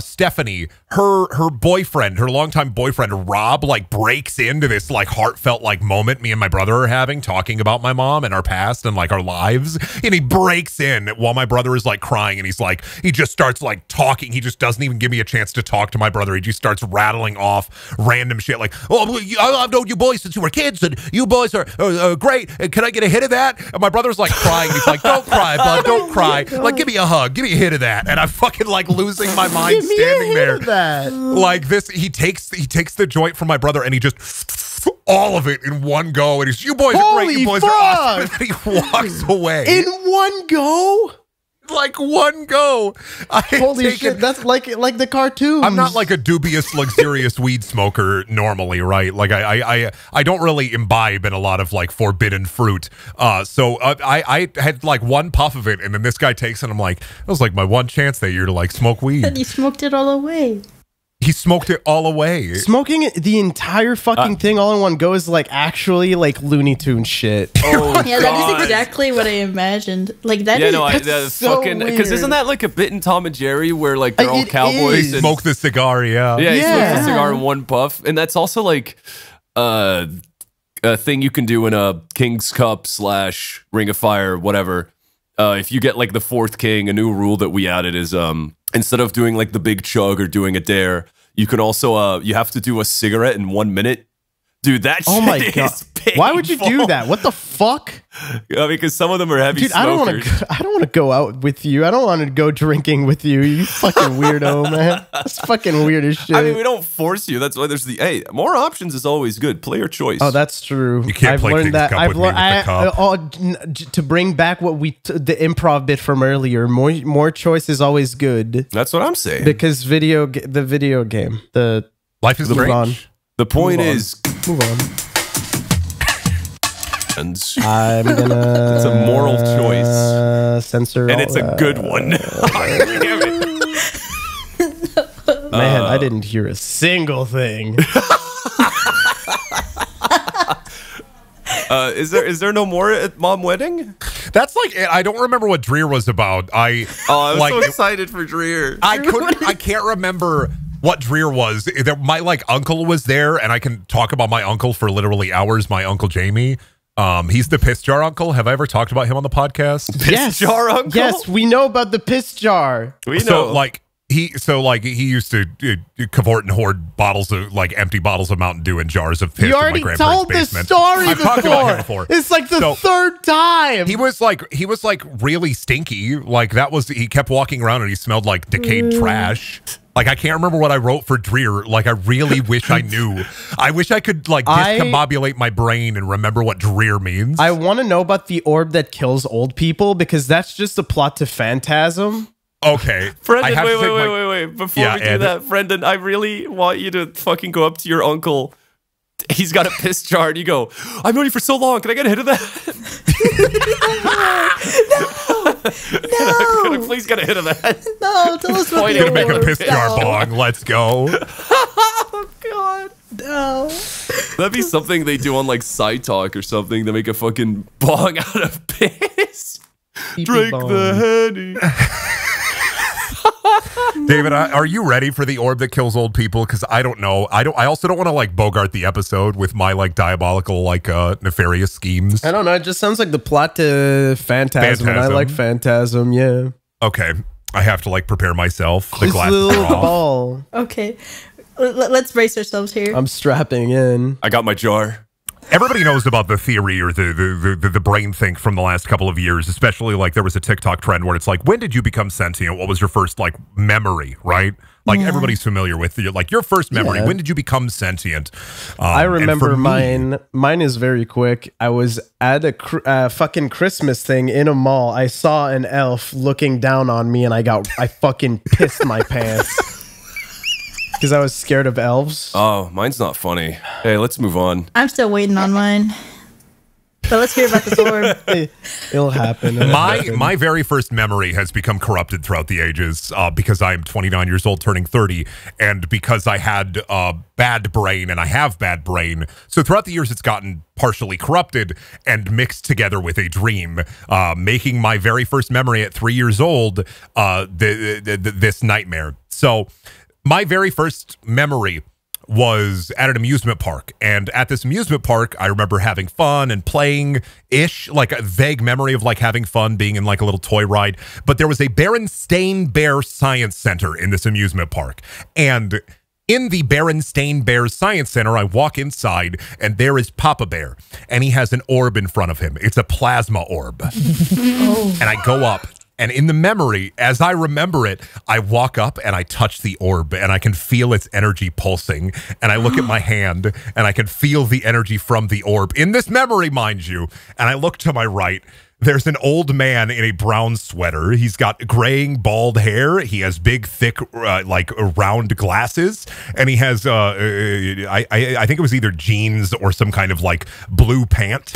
Speaker 1: Stephanie, her boyfriend, her longtime boyfriend, Rob, like breaks into this like heartfelt like moment me and my brother are having, talking about my mom and our past and like our lives. And he breaks in while my brother is like crying, and he just starts like talking. He just doesn't even give me a chance to talk to my brother. He just starts rattling off random shit like, "Oh, I've known you boys since you were kids, and you boys are great. And can I get a hit of that?" And my brother's like crying. He's like, "Don't cry, bud. Don't cry. Like, give me a hug. Give me a hit of that." And I'm fucking like losing my mind standing there. Like this, he takes the joint from my brother, and he just all of it in one go, and he's, "You boys are great, you boys are awesome," and then he walks away
Speaker 3: In one go?
Speaker 1: like one go. I had
Speaker 3: Holy
Speaker 1: taken-
Speaker 3: shit, that's like the cartoons.
Speaker 1: I'm not like a dubious, luxurious weed smoker normally, right? Like I don't really imbibe in a lot of like forbidden fruit. So I had like one puff of it, and then this guy takes it. And I'm like, that was like my one chance that year to like smoke weed.
Speaker 4: And you smoked it all away.
Speaker 1: He smoked it all away.
Speaker 3: Smoking the entire fucking thing all in one go is like actually like Looney Tunes shit.
Speaker 2: Oh,
Speaker 4: Yeah, that is exactly what I imagined. Like that is
Speaker 3: that's so
Speaker 2: because
Speaker 3: weird.
Speaker 2: isn't that like a bit in Tom and Jerry where like they're all
Speaker 3: It
Speaker 2: cowboys
Speaker 3: is.
Speaker 2: and
Speaker 1: Smoke the cigar, yeah.
Speaker 2: yeah, he smokes
Speaker 3: Yeah.
Speaker 2: a cigar in one puff, and that's also like a thing you can do in a King's Cup / Ring of Fire, whatever. If you get like the fourth king, a new rule that we added is instead of doing like the big chug or doing a dare, you can also you have to do a cigarette in 1 minute. Dude, that shit
Speaker 3: Oh my god!
Speaker 2: is painful.
Speaker 3: Why would you do that? What the fuck,
Speaker 2: Because some of them are heavy
Speaker 3: dude?
Speaker 2: smokers.
Speaker 3: I don't want to go out with you. I don't want to go drinking with you. You fucking weirdo, man. That's fucking weird as shit.
Speaker 2: I mean, we don't force you. That's why there's the more options is always good. Play your choice.
Speaker 3: Oh, that's true.
Speaker 1: You can't
Speaker 3: I've
Speaker 1: play
Speaker 3: learned
Speaker 1: King's
Speaker 3: that.
Speaker 1: Cup
Speaker 3: I've
Speaker 1: with me with the cup.
Speaker 3: to bring back what the improv bit from earlier. More choice is always good
Speaker 2: That's what I'm saying.
Speaker 3: because the video game.
Speaker 1: Life is
Speaker 3: Move
Speaker 1: strange.
Speaker 3: on.
Speaker 2: The point
Speaker 3: Move on.
Speaker 2: is,
Speaker 3: Move on.
Speaker 2: and
Speaker 3: I'm gonna.
Speaker 2: It's a moral choice.
Speaker 3: Censor.
Speaker 2: and
Speaker 3: all
Speaker 2: it's a
Speaker 3: that.
Speaker 2: good one. Damn it.
Speaker 3: Man, I didn't hear a single thing.
Speaker 2: Is there no more at Mom Wedding?
Speaker 1: That's like I don't remember what Dreer was about.
Speaker 2: I was
Speaker 1: like
Speaker 2: so excited for Dreer.
Speaker 1: I can't remember what Dreer was. My like uncle was there, and I can talk about my uncle for literally hours. My uncle Jamie. He's the piss jar uncle. Have I ever talked about him on the podcast?
Speaker 2: Piss jar uncle?
Speaker 3: Yes, we know about the piss jar.
Speaker 2: We know.
Speaker 1: So like he used to cavort and hoard bottles of like empty bottles of Mountain Dew in jars of piss
Speaker 3: You
Speaker 1: in my
Speaker 3: already
Speaker 1: grandparents'
Speaker 3: told this
Speaker 1: basement.
Speaker 3: story
Speaker 1: I've
Speaker 3: before.
Speaker 1: talked about him before.
Speaker 3: It's like the
Speaker 1: So-
Speaker 3: third time.
Speaker 1: He was like really stinky. Like he kept walking around and he smelled like decayed trash. Like I can't remember what I wrote for Dreer. Like I really wish I knew. I wish I could like discombobulate my brain and remember what Dreer means.
Speaker 3: I want to know about the orb that kills old people because that's just a plot to Phantasm.
Speaker 1: Okay. I
Speaker 2: Brendan,
Speaker 1: have to take my-
Speaker 2: wait. Before
Speaker 1: Yeah,
Speaker 2: we do
Speaker 1: Ed.
Speaker 2: that, Brendan, I really want you to fucking go up to your uncle. He's got a piss jar, and you go, I've known you for so long. Can I get a hit of that?
Speaker 4: No,
Speaker 2: Can I please get a hit of that?
Speaker 4: no, tell us what
Speaker 2: Point
Speaker 4: the
Speaker 2: to
Speaker 1: Make a
Speaker 4: orb-
Speaker 1: piss jar
Speaker 4: No.
Speaker 1: bong. Let's go.
Speaker 2: Oh, God.
Speaker 4: No.
Speaker 2: That'd be something they do on like Side Talk or something. They make a fucking bong out of piss. Drink the Henny.
Speaker 1: David, are you ready for the orb that kills old people? Because I don't know. I also don't want to like bogart the episode with my like diabolical like nefarious schemes.
Speaker 3: I don't know. It just sounds like the plot to Phantasm, and I
Speaker 1: Phantasm.
Speaker 3: like Phantasm. Yeah.
Speaker 1: Okay, I have to like prepare myself. The
Speaker 3: This
Speaker 1: glasses
Speaker 3: little
Speaker 1: are off.
Speaker 3: ball.
Speaker 4: Okay, let's brace ourselves here.
Speaker 3: I'm strapping in.
Speaker 2: I got my jar.
Speaker 1: Everybody knows about the theory or the brain think from the last couple of years, especially like there was a TikTok trend where it's like, when did you become sentient? What was your first like memory, right? Like everybody's familiar with like your first memory.
Speaker 3: Yeah.
Speaker 1: When did you become sentient?
Speaker 3: I
Speaker 1: and
Speaker 3: remember
Speaker 1: for me-
Speaker 3: mine. Mine is very quick. I was at a fucking Christmas thing in a mall. I saw an elf looking down on me, and I fucking pissed my pants because I was scared of elves.
Speaker 2: Oh, mine's not funny. Hey, let's move on.
Speaker 4: I'm still waiting on mine. But let's hear about this orb.
Speaker 3: It'll happen.
Speaker 1: My very first memory has become corrupted throughout the ages because I'm 29 years old, turning 30, and because I had bad brain and I have bad brain. So throughout the years, it's gotten partially corrupted and mixed together with a dream, making my very first memory at 3 years old this nightmare. So my very first memory was at an amusement park. And at this amusement park, I remember having fun and playing-ish, like a vague memory of like having fun being in like a little toy ride. But there was a Berenstain Bear Science Center in this amusement park. And in the Berenstain Bear Science Center, I walk inside and there is Papa Bear. And he has an orb in front of him. It's a plasma orb. And I go up. And in the memory, as I remember it, I walk up and I touch the orb and I can feel its energy pulsing. And I look at my hand and I can feel the energy from the orb in this memory, mind you. And I look to my right There's an old man in a brown sweater. He's got graying bald hair. He has big, thick, like round glasses, and he has I think it was either jeans or some kind of like blue pant.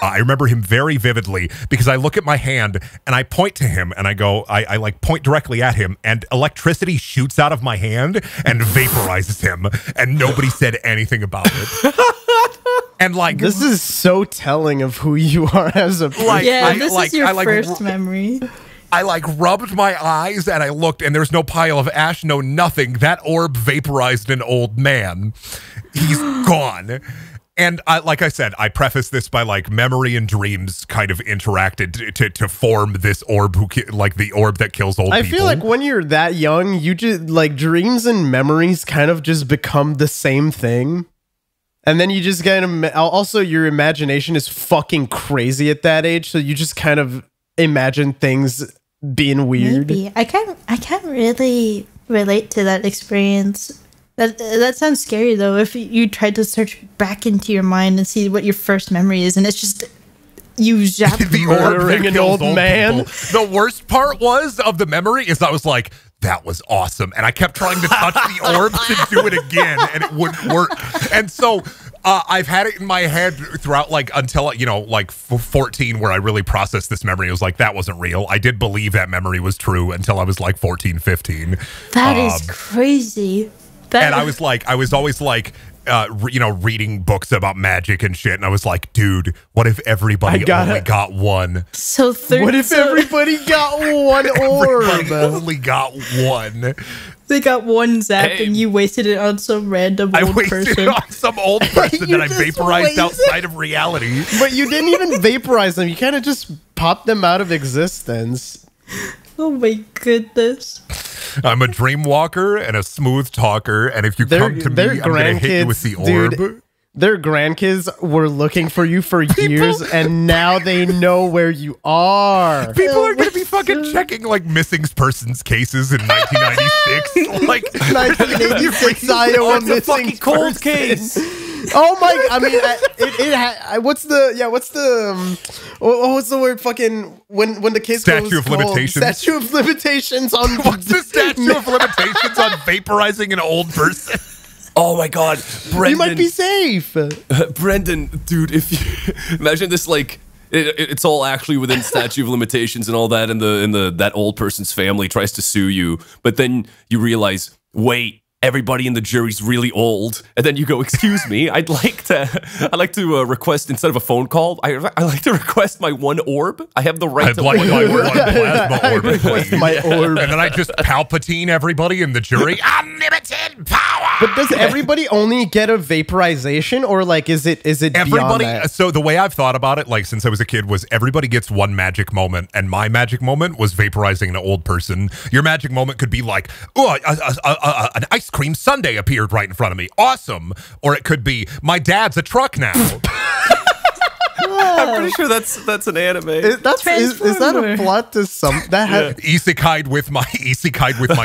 Speaker 1: I remember him very vividly because I look at my hand and I point to him and I go, I like point directly at him, and electricity shoots out of my hand and vaporizes him, and nobody said anything about it. And like,
Speaker 3: this is so telling of who you are as a person.
Speaker 1: Like,
Speaker 4: yeah, this is your first memory.
Speaker 1: I like rubbed my eyes and I looked, and there's no pile of ash, no nothing. That orb vaporized an old man. He's gone. And like I said, I preface this by like memory and dreams kind of interacted to form this orb, like the orb that kills old people.
Speaker 3: I feel like when you're that young, you just like dreams and memories kind of just become the same thing. And then you just kind of, also your imagination is fucking crazy at that age. So you just kind of imagine things being weird.
Speaker 4: Maybe. I can't really relate to that experience. That sounds scary though. If you tried to search back into your mind and see what your first memory is, and it's just you zap
Speaker 1: the orb that
Speaker 3: an
Speaker 1: kills
Speaker 3: old man.
Speaker 1: People. The worst part of the memory is I was like, that was awesome, and I kept trying to touch the orb to do it again, and it wouldn't work. And so I've had it in my head throughout, like until 14, where I really processed this memory. It was like, that wasn't real. I did believe that memory was true until I was like 14, 15.
Speaker 4: That is crazy.
Speaker 1: And I was always like, reading books about magic and shit, and I was like, dude, what if everybody only got one?
Speaker 4: So
Speaker 3: what if everybody got one orb?
Speaker 1: Everybody only got one.
Speaker 4: They got one zap, and you wasted it on some random old person.
Speaker 1: I wasted it on some old person that I vaporized outside of reality.
Speaker 3: But you didn't even vaporize them. You kind of just popped them out of existence.
Speaker 4: Oh my goodness.
Speaker 1: I'm a dream walker and a smooth talker, and if you come to me, I'm going to hit you with the orb.
Speaker 3: Dude, their grandkids were looking for you for years, and now they know where you are.
Speaker 1: People are going to be fucking checking like missing persons cases in 1996. Like
Speaker 3: 1986 Iowa missing
Speaker 2: cold case.
Speaker 3: Oh my! I mean, what's the word? Fucking when the case
Speaker 1: statute of limitations.
Speaker 3: Statute of limitations on
Speaker 1: what's the statute of limitations on vaporizing an old person?
Speaker 2: Oh my god, Brendan!
Speaker 3: You might be safe,
Speaker 2: Brendan, dude. If you imagine this, like it's all actually within statute of limitations and all that, and that old person's family tries to sue you, but then you realize, wait. Everybody in the jury's really old, and then you go, "Excuse me, I'd like to request, instead of a phone call, I like to request my one orb. I have the right to
Speaker 1: like my one plasma orb,
Speaker 3: request my orb."
Speaker 1: And then I just Palpatine everybody in the jury. Unlimited power.
Speaker 3: But does everybody only get a vaporization, or like is it
Speaker 1: everybody?
Speaker 3: Beyond that?
Speaker 1: So the way I've thought about it, like since I was a kid, was everybody gets one magic moment, and my magic moment was vaporizing an old person. Your magic moment could be like, oh, an ice cream sundae appeared right in front of me. Awesome. Or it could be, my dad's a truck now.
Speaker 2: I'm pretty sure that's an anime.
Speaker 3: Is that a plot to some that
Speaker 1: Isekai'd with my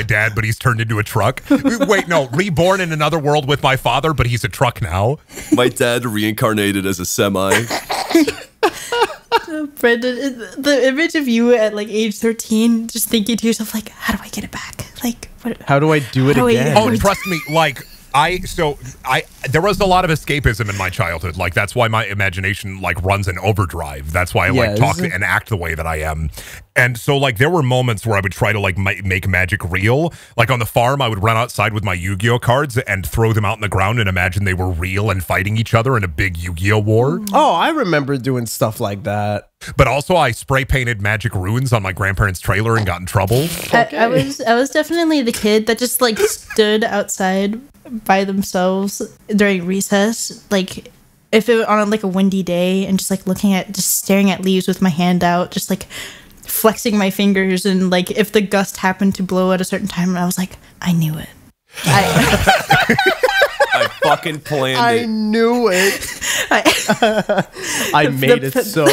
Speaker 1: dad, but he's turned into a truck? Wait, no, reborn in another world with my father, but he's a truck now.
Speaker 2: My dad reincarnated as a semi.
Speaker 4: Brendan, the image of you at like age 13, just thinking to yourself, like, how do I get it back? Like,
Speaker 3: how do I do it again?
Speaker 1: Oh, trust me, like there was a lot of escapism in my childhood. Like that's why my imagination like runs in overdrive. That's why I like talk and act the way that I am. And so like there were moments where I would try to like make magic real. Like on the farm, I would run outside with my Yu-Gi-Oh cards and throw them out in the ground and imagine they were real and fighting each other in a big Yu-Gi-Oh war.
Speaker 3: Oh, I remember doing stuff like that.
Speaker 1: But also I spray painted magic runes on my grandparents' trailer and got in trouble.
Speaker 4: I was definitely the kid that just like stood outside by themselves during recess, like if it was on like a windy day, and just like staring at leaves with my hand out, just like flexing my fingers, and like if the gust happened to blow at a certain time, I was like, I knew it.
Speaker 2: I fucking planned it.
Speaker 3: I knew it. I made it so.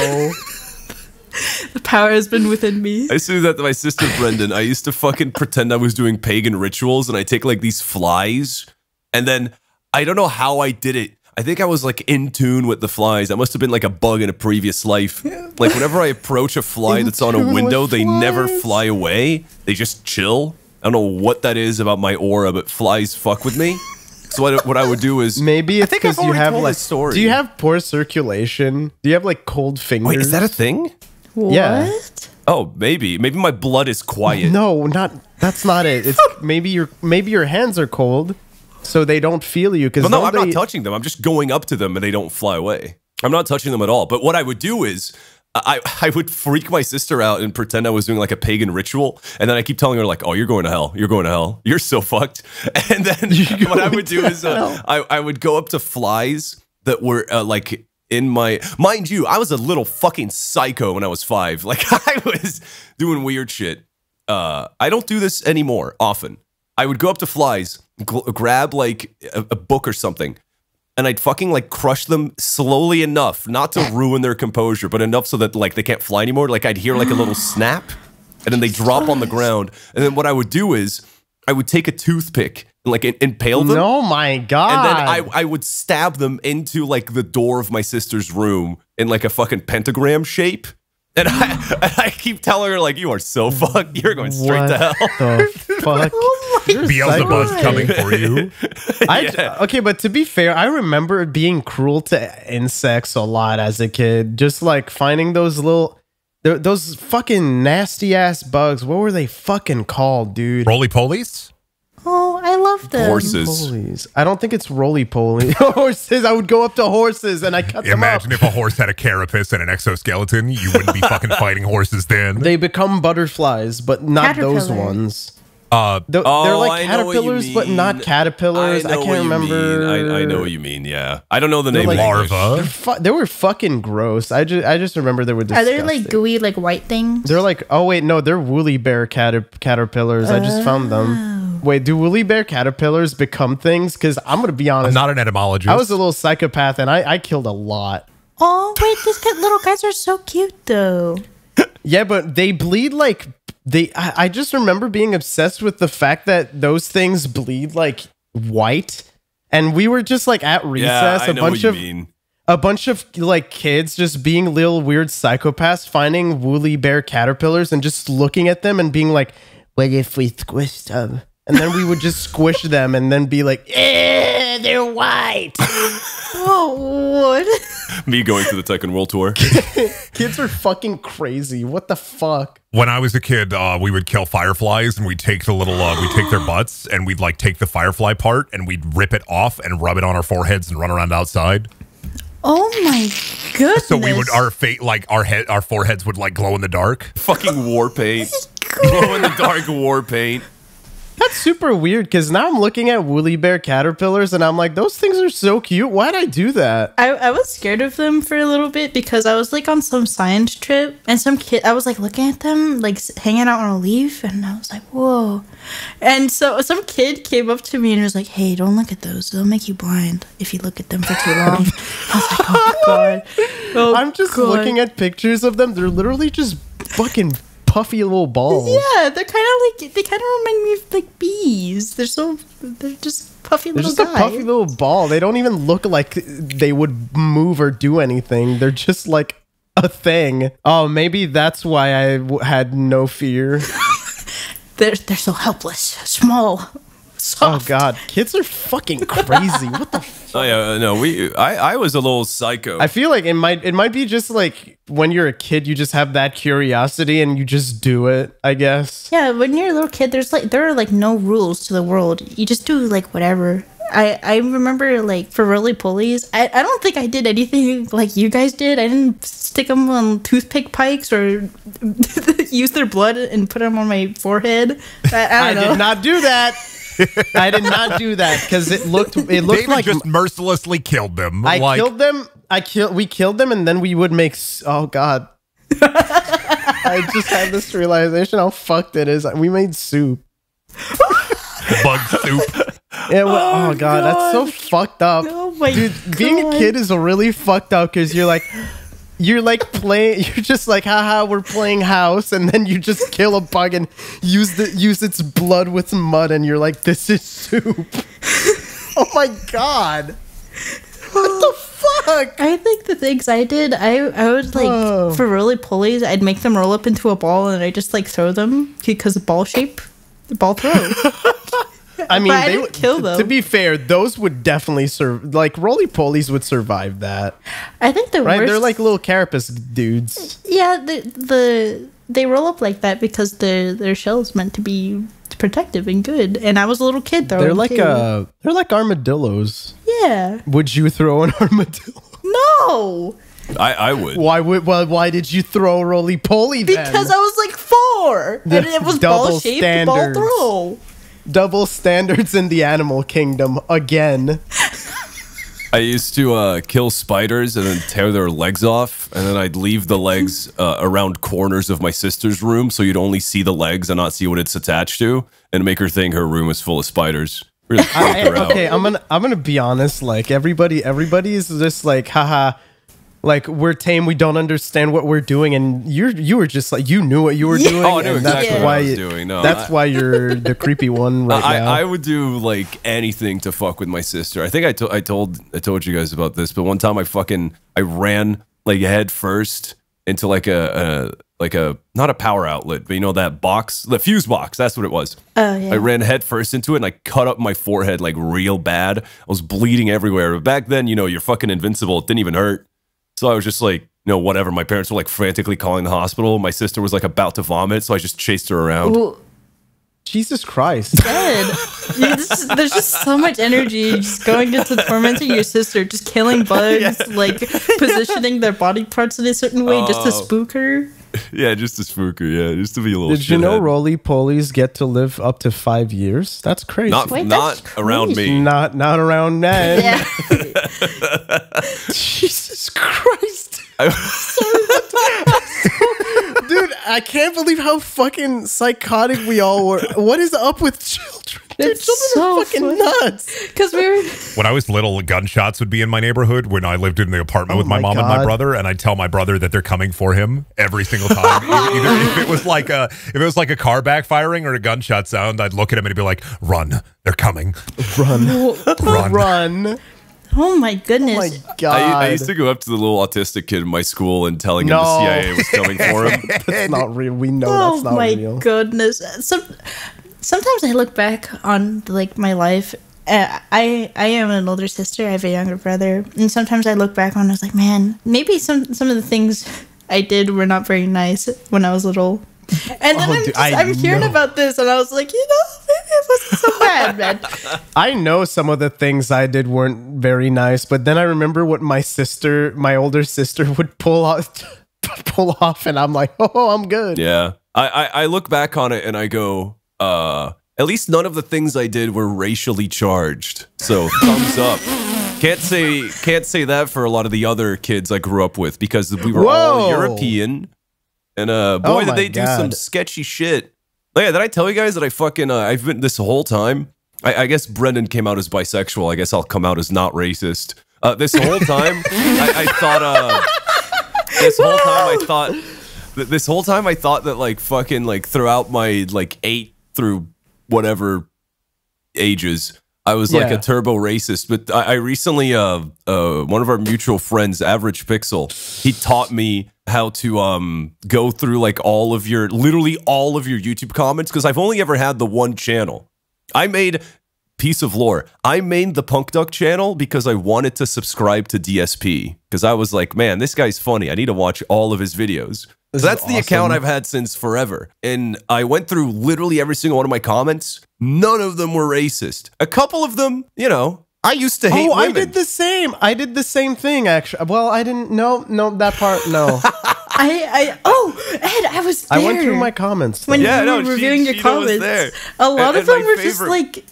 Speaker 4: The power has been within me.
Speaker 2: I used to do that to my sister Brendan. I used to fucking pretend I was doing pagan rituals, and I take like these flies, and then I don't know how I did it. I think I was like in tune with the flies. That must have been like a bug in a previous life. Like whenever I approach a fly that's on a window, they never fly away. They just chill. I don't know what that is about my aura, but flies fuck with me. So what I would do is
Speaker 3: maybe it's because you have like
Speaker 2: story.
Speaker 3: Do you have poor circulation? Do you have like cold fingers?
Speaker 2: Wait, is that a thing?
Speaker 4: What?
Speaker 3: Yeah.
Speaker 2: Oh, maybe my blood is quiet.
Speaker 3: No, that's not it. It's maybe your hands are cold, so they don't feel you. Because
Speaker 2: no, I'm not touching them. I'm just going up to them and they don't fly away. I'm not touching them at all. But what I would do is I would freak my sister out and pretend I was doing like a pagan ritual, and then I keep telling her like, "Oh, you're going to hell. You're going to hell. You're so fucked." And then what I would do is I would go up to flies that were like. In my, mind you, I was a little fucking psycho when I was 5. Like I was doing weird shit. I don't do this anymore often. I would go up to flies, grab like a book or something, and I'd fucking like crush them slowly enough, not to ruin their composure, but enough so that like they can't fly anymore. Like I'd hear like a little snap, and then they drop on the ground. And then what I would do is I would take a toothpick and like impale them.
Speaker 3: Oh my god!
Speaker 2: And then I would stab them into like the door of my sister's room in like a fucking pentagram shape. And I keep telling her like, "You are so fucked. You're going straight to hell."
Speaker 3: The fuck?
Speaker 1: Beelzebub's coming for you.
Speaker 3: Okay, but to be fair, I remember being cruel to insects a lot as a kid. Just like finding those those fucking nasty ass bugs. What were they fucking called, dude?
Speaker 1: Roly-polies?
Speaker 4: Oh, I love them.
Speaker 2: Horses.
Speaker 3: I don't think it's roly-poly. Horses. I would go up to horses and I cut them up.
Speaker 1: Imagine if a horse had a carapace and an exoskeleton. You wouldn't be fucking fighting horses then.
Speaker 3: They become butterflies, but not those ones. They're like caterpillars, but not caterpillars. I can't remember.
Speaker 2: I know what you mean. Yeah, I don't know the name.
Speaker 3: Like,
Speaker 1: larva.
Speaker 3: They were fucking gross. I just remember they were disgusting.
Speaker 4: Are they like gooey, like white things?
Speaker 3: They're like, oh wait, no, they're woolly bear caterpillars. I just found them. Wait, do woolly bear caterpillars become things? Because I'm gonna be honest,
Speaker 1: I'm not an etymologist.
Speaker 3: I was a little psychopath, and I killed a lot.
Speaker 4: Oh wait, these little guys are so cute though.
Speaker 3: Yeah, but they bleed like I just remember being obsessed with the fact that those things bleed like white, and we were just like at recess, a bunch of like kids just being little weird psychopaths, finding woolly bear caterpillars and just looking at them and being like, "What if we squished them?" And then we would just squish them and then be like, they're white.
Speaker 4: Oh, what?
Speaker 2: Me going to the Tekken World Tour.
Speaker 3: Kids are fucking crazy. What the fuck?
Speaker 1: When I was a kid, we would kill fireflies and we'd take the little, we'd take their butts and we'd like take the firefly part and we'd rip it off and rub it on our foreheads and run around outside.
Speaker 4: Oh my goodness!
Speaker 1: So we would our foreheads would like glow in the dark.
Speaker 2: Fucking war paint. Glow in the dark war paint.
Speaker 3: That's super weird because now I'm looking at woolly bear caterpillars and I'm like, those things are so cute. Why'd I do that?
Speaker 4: I was scared of them for a little bit because I was like on some science trip and some kid, I was like looking at them, like hanging out on a leaf, and I was like, whoa. And so some kid came up to me and was like, "Hey, don't look at those. They'll make you blind if you look at them for too long." I was like, oh god. Oh,
Speaker 3: I'm just looking at pictures of them. They're literally just fucking puffy little balls.
Speaker 4: Yeah, they kind of remind me of like bees. They're just puffy
Speaker 3: They're
Speaker 4: little
Speaker 3: just
Speaker 4: guys.
Speaker 3: a puffy little ball. They don't even look like they would move or do anything. They're just like a thing. Oh, maybe that's why I had no fear.
Speaker 4: They're so helpless, small, soft.
Speaker 3: Oh god, kids are fucking crazy. What the fuck?
Speaker 2: Oh yeah, no, I was a little psycho.
Speaker 3: I feel like it might be just like when you're a kid, you just have that curiosity and you just do it, I guess.
Speaker 4: Yeah, when you're a little kid, there are like no rules to the world. You just do like whatever. I remember like for roly-polies, I don't think I did anything like you guys did. I didn't stick them on toothpick pikes or use their blood and put them on my forehead. I don't know.
Speaker 3: Did not do that. I did not do that because it looked
Speaker 1: David
Speaker 3: like
Speaker 1: just mercilessly killed them.
Speaker 3: Killed them. We killed them, and then we would make. Oh god! I just had this realization how fucked it is. We made soup.
Speaker 1: Bug soup.
Speaker 3: Yeah, oh god, that's so fucked up.
Speaker 4: Oh my
Speaker 3: Dude, being a kid is really fucked up because you're like playing. You're just like, haha, we're playing house, and then you just kill a bug and use its blood with mud, and you're like, this is soup. Oh my god. What the fuck?
Speaker 4: I think the things I did, I would like for roly-polies, I'd make them roll up into a ball and I just like throw them because ball shape, the ball throw.
Speaker 3: I mean,
Speaker 4: I
Speaker 3: they
Speaker 4: didn't
Speaker 3: would
Speaker 4: kill them.
Speaker 3: To be fair, those would definitely like roly-polies would survive that.
Speaker 4: I think the
Speaker 3: Right?
Speaker 4: worst.
Speaker 3: They're like little carapace dudes.
Speaker 4: Yeah, they roll up like that because their shell's meant to be protective and good. And I was a little kid throwing.
Speaker 3: They're like armadillos.
Speaker 4: Yeah.
Speaker 3: Would you throw an armadillo?
Speaker 4: No.
Speaker 2: I would.
Speaker 3: Why did you throw a roly-poly then?
Speaker 4: Because I was like 4 and it was ball
Speaker 3: Double
Speaker 4: shaped, ball
Speaker 3: standards.
Speaker 4: throw.
Speaker 3: Double standards in the animal kingdom again.
Speaker 2: I used to kill spiders and then tear their legs off, and then I'd leave the legs around corners of my sister's room, so you'd only see the legs and not see what it's attached to, and make her think her room was full of spiders. Really freak her out.
Speaker 3: Okay, I'm gonna be honest. Like everybody is just like, haha. Like, we're tame, we don't understand what we're doing, and you were just like, you knew what you were doing.
Speaker 2: Oh, I knew
Speaker 3: and
Speaker 2: exactly
Speaker 3: that's
Speaker 2: what
Speaker 3: why
Speaker 2: I was doing. No,
Speaker 3: that's why you're the creepy one right now.
Speaker 2: I would do like anything to fuck with my sister. I think I told you guys about this, but one time I ran like head first into like a not a power outlet, but you know that box, the fuse box. That's what it was.
Speaker 4: Oh yeah.
Speaker 2: I ran head first into it and I cut up my forehead like real bad. I was bleeding everywhere. But back then, you know, you're fucking invincible. It didn't even hurt. So I was just like, you know, whatever. My parents were like frantically calling the hospital. My sister was like about to vomit, so I just chased her around.
Speaker 4: Well,
Speaker 3: Jesus Christ.
Speaker 4: good. There's just so much energy just going into tormenting your sister, just killing bugs, like positioning their body parts in a certain way just to spook her.
Speaker 2: Yeah, just to spook her. Yeah, just to be a little.
Speaker 3: Did you know
Speaker 2: shithead.
Speaker 3: roly-polies get to live up to 5 years? That's crazy.
Speaker 2: Not
Speaker 4: Wait, that's
Speaker 2: around
Speaker 4: crazy.
Speaker 2: me.
Speaker 3: Not around men.
Speaker 4: Yeah.
Speaker 3: Jesus Christ. Dude, I can't believe how fucking psychotic we all were. What is up with children? Dude,
Speaker 4: It's
Speaker 3: children
Speaker 4: so
Speaker 3: are fucking
Speaker 4: funny.
Speaker 3: nuts.
Speaker 4: Because we were.
Speaker 1: When I was little, gunshots would be in my neighborhood when I lived in the apartment
Speaker 3: Oh
Speaker 1: with my
Speaker 3: my
Speaker 1: mom and my
Speaker 3: God.
Speaker 1: brother, and I'd tell my brother that they're coming for him every single time. Either if it was like a car backfiring or a gunshot sound, I'd look at him and he'd be like, "Run, they're coming,
Speaker 3: Run.
Speaker 1: run."
Speaker 3: Run.
Speaker 4: Oh my
Speaker 3: Oh
Speaker 4: goodness.
Speaker 3: my God.
Speaker 2: I used to go up to the little autistic kid in my school and telling him the
Speaker 3: No.
Speaker 2: CIA was coming for him.
Speaker 3: That's not real. We know
Speaker 4: Oh
Speaker 3: that's not
Speaker 4: my
Speaker 3: real.
Speaker 4: goodness. Sometimes I look back on like my life. I am an older sister. I have a younger brother, and sometimes I look back on. I was like, man, maybe some of the things I did were not very nice when I was little. And then
Speaker 3: dude,
Speaker 4: I'm hearing
Speaker 3: know.
Speaker 4: about this, and I was like, you know, maybe it wasn't so bad, man.
Speaker 3: I know some of the things I did weren't very nice, but then I remember what my older sister would pull off, and I'm like, oh, I'm good.
Speaker 2: Yeah. I look back on it and I go, at least none of the things I did were racially charged. So thumbs up. Can't say that for a lot of the other kids I grew up with because we were all
Speaker 3: Whoa.
Speaker 2: European. And boy,
Speaker 3: Oh
Speaker 2: did
Speaker 3: my
Speaker 2: they do some
Speaker 3: God.
Speaker 2: sketchy shit. Oh, yeah, did I tell you guys that I fucking I've been this whole time? I guess Brendan came out as bisexual. I guess I'll come out as not racist. This whole time, I thought. This whole time, I thought that like fucking like throughout my like 8 through whatever ages, I was like
Speaker 3: Yeah.
Speaker 2: a turbo racist. But I recently, one of our mutual friends, Average Pixel, he taught me how to go through like literally all of your YouTube comments because I've only ever had the one channel. I made piece of lore. I made the Punk Duck channel because I wanted to subscribe to DSP because I was like, man, this guy's funny. I need to watch all of his videos.
Speaker 3: This
Speaker 2: So that's
Speaker 3: is
Speaker 2: the account
Speaker 3: awesome.
Speaker 2: I've had since forever. And I went through literally every single one of my comments. None of them were racist. A couple of them, you know, I used to hate
Speaker 3: Oh,
Speaker 2: women.
Speaker 3: I did the same. I did the same thing, actually. Well, I didn't. No, that part. No,
Speaker 4: Ed, I was there.
Speaker 3: I went through my comments.
Speaker 4: when
Speaker 2: Yeah,
Speaker 4: you
Speaker 2: no,
Speaker 4: were
Speaker 2: she-
Speaker 4: reviewing your
Speaker 2: Sheena was
Speaker 4: comments.
Speaker 2: there.
Speaker 4: A lot
Speaker 2: And
Speaker 4: of them
Speaker 2: my
Speaker 4: were just
Speaker 2: favorite-
Speaker 4: like.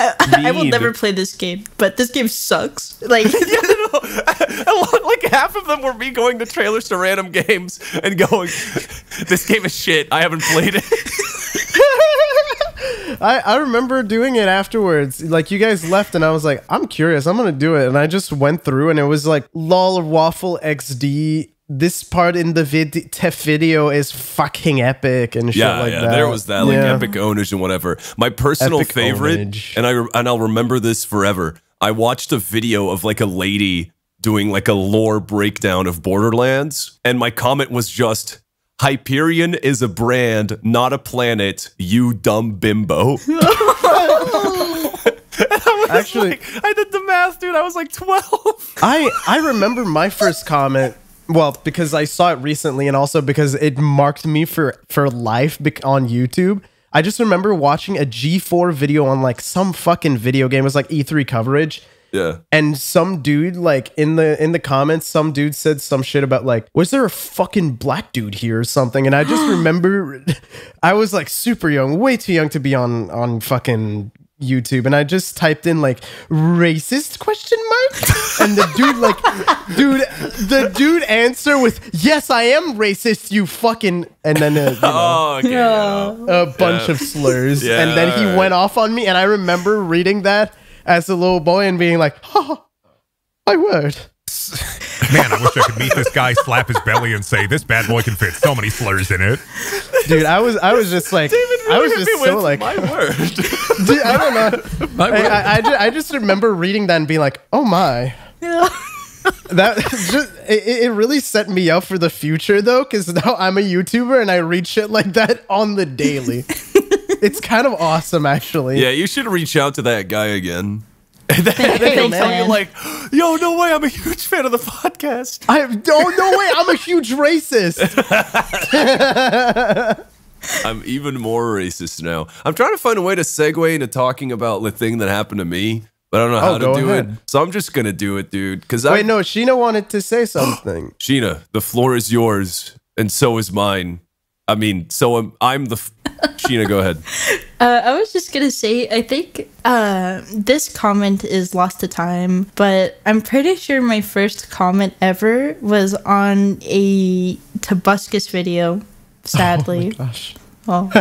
Speaker 4: I will
Speaker 2: Mean.
Speaker 4: never play this game, but this game sucks. Like,
Speaker 2: Like half of them were me going to trailers to random games and going, this game is shit. I haven't played it.
Speaker 3: I remember doing it afterwards. Like, you guys left, and I was like, I'm curious. I'm gonna do it, and I just went through, and it was like, lol waffle XD. This part in the video is fucking epic and shit like that.
Speaker 2: There was that, like
Speaker 3: Yeah.
Speaker 2: epic ownage and whatever. My personal
Speaker 3: Epic
Speaker 2: favorite,
Speaker 3: ownage.
Speaker 2: and I'll remember this forever. I watched a video of like a lady doing like a lore breakdown of Borderlands, and my comment was just, Hyperion is a brand, not a planet, you dumb bimbo.
Speaker 3: Actually,
Speaker 2: I did the math, dude. I was like 12.
Speaker 3: I remember my first comment. Well, because I saw it recently, and also because it marked me for life on YouTube. I just remember watching a G4 video on like some fucking video game. It was like E3 coverage.
Speaker 2: Yeah.
Speaker 3: And some dude, like in the comments, some dude said some shit about like, was there a fucking black dude here or something? And I just remember I was like super young, way too young to be on fucking YouTube, and I just typed in like racist question mark, and the dude answer with, yes, I am racist, you fucking, and then a bunch of slurs, and then he went off on me, and I remember reading that as a little boy and being like, oh, my word.
Speaker 1: Man, I wish I could meet this guy, slap his belly, and say, this bad boy can fit so many slurs in it.
Speaker 3: Dude, I was just like,
Speaker 2: David really
Speaker 3: I was just so like,
Speaker 2: my word.
Speaker 3: Dude, I don't know. I just remember reading that and being like, oh my.
Speaker 4: Yeah.
Speaker 3: That just it really set me up for the future though, because now I'm a YouTuber and I read shit like that on the daily. It's kind of awesome, actually.
Speaker 2: Yeah, you should reach out to that guy again. And then he'll tell you like, yo, no way, I'm a huge fan of the podcast.
Speaker 3: No way, I'm a huge racist.
Speaker 2: I'm even more racist now. I'm trying to find a way to segue into talking about the thing that happened to me, but I don't know how to do it. So I'm just gonna do it, dude. Because
Speaker 3: wait, no, Sheena wanted to say something.
Speaker 2: Sheena, the floor is yours, and so is mine. I mean, I'm the. Sheena, go ahead.
Speaker 4: I was just gonna say, I think this comment is lost to time, but I'm pretty sure my first comment ever was on a Tobuscus video. Sadly.
Speaker 3: Oh my gosh.
Speaker 4: Well,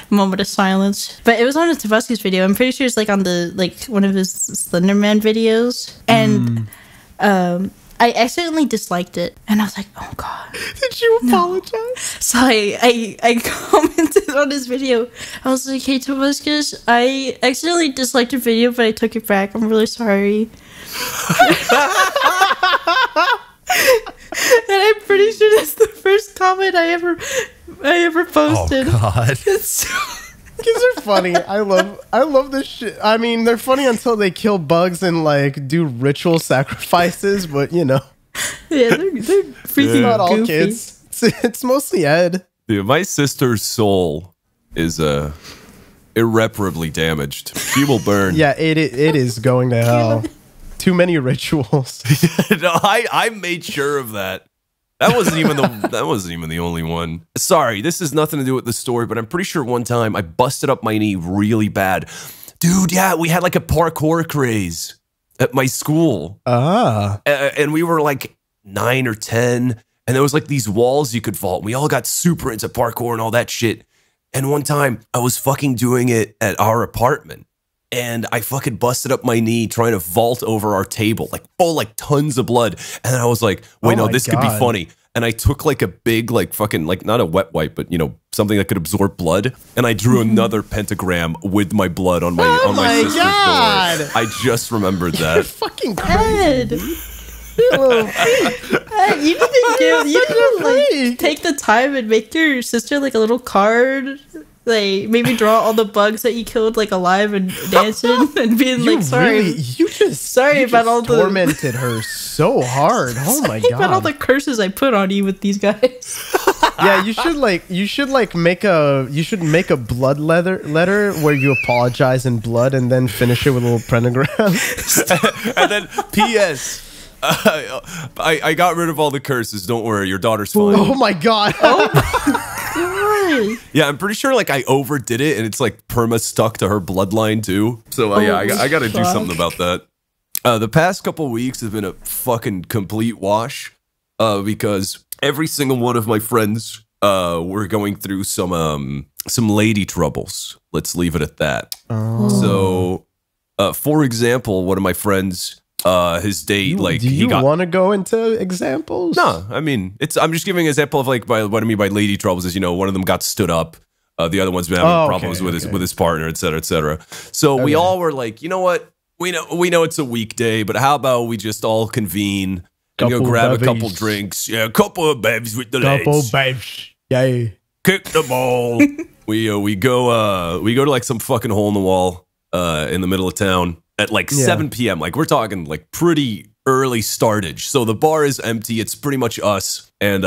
Speaker 4: moment of silence. But it was on a Tobuscus video. I'm pretty sure it's like on one of his Slenderman videos, and I accidentally disliked it, and I was like, "Oh God!"
Speaker 3: Did you apologize?
Speaker 4: No. So I commented on his video. I was like, "Hey Tobuscus, I accidentally disliked your video, but I took it back. I'm really sorry." And I'm pretty sure that's the first comment I ever posted.
Speaker 1: Oh God!
Speaker 3: Kids are funny. I love this shit. I mean, they're funny until they kill bugs and like do ritual sacrifices, but you know.
Speaker 4: Yeah, they're freaking
Speaker 3: not all
Speaker 4: goofy.
Speaker 3: kids. It's mostly Ed.
Speaker 2: Dude, my sister's soul is irreparably damaged. She will burn.
Speaker 3: Yeah, it is going to hell. Too many rituals.
Speaker 2: No, I made sure of that. That wasn't even the only one. Sorry, this has nothing to do with the story, but I'm pretty sure one time I busted up my knee really bad. Dude, yeah, we had like a parkour craze at my school. And we were like 9 or 10, and there was like these walls you could vault. We all got super into parkour and all that shit. And one time I was fucking doing it at our apartment. And I fucking busted up my knee trying to vault over our table, like full, like tons of blood. And then I was like, wait, no, this could be funny. And I took like a big, like fucking, like not a wet wipe, but you know, something that could absorb blood. And I drew another pentagram with my blood on my sister's door. I just remembered that.
Speaker 3: You're fucking crazy.
Speaker 4: You need to like take the time and make your sister like a little card. Like maybe draw all the bugs that you killed like alive and dancing and being like sorry.
Speaker 3: You just tormented her so hard. Oh my god! About
Speaker 4: all the curses I put on you with these guys.
Speaker 3: Yeah, you should make a blood letter where you apologize in blood and then finish it with a little pentagram.
Speaker 2: And then P.S. I got rid of all the curses. Don't worry, your daughter's fine.
Speaker 3: Oh my god!
Speaker 2: Yeah, I'm pretty sure like I overdid it, and it's like perma stuck to her bloodline too. So yeah, I got to do something about that. The past couple weeks have been a fucking complete wash because every single one of my friends were going through some lady troubles. Let's leave it at that. So, for example, one of my friends. His date,
Speaker 3: do you want to go into examples?
Speaker 2: No, I mean, I'm just giving an example of like what I mean by lady troubles is, you know, one of them got stood up, the other one's been having problems with his partner, et cetera, et cetera. So we all were like, you know what, we know it's a weekday, but how about we just all convene and go grab a couple drinks? Yeah, a couple of bevs with the
Speaker 3: Couple
Speaker 2: lads.
Speaker 3: bevs. Yay.
Speaker 2: Kick the ball. we go to like some fucking hole in the wall in the middle of town at like 7 p.m. Like we're talking like pretty early startage. So the bar is empty. It's pretty much us. And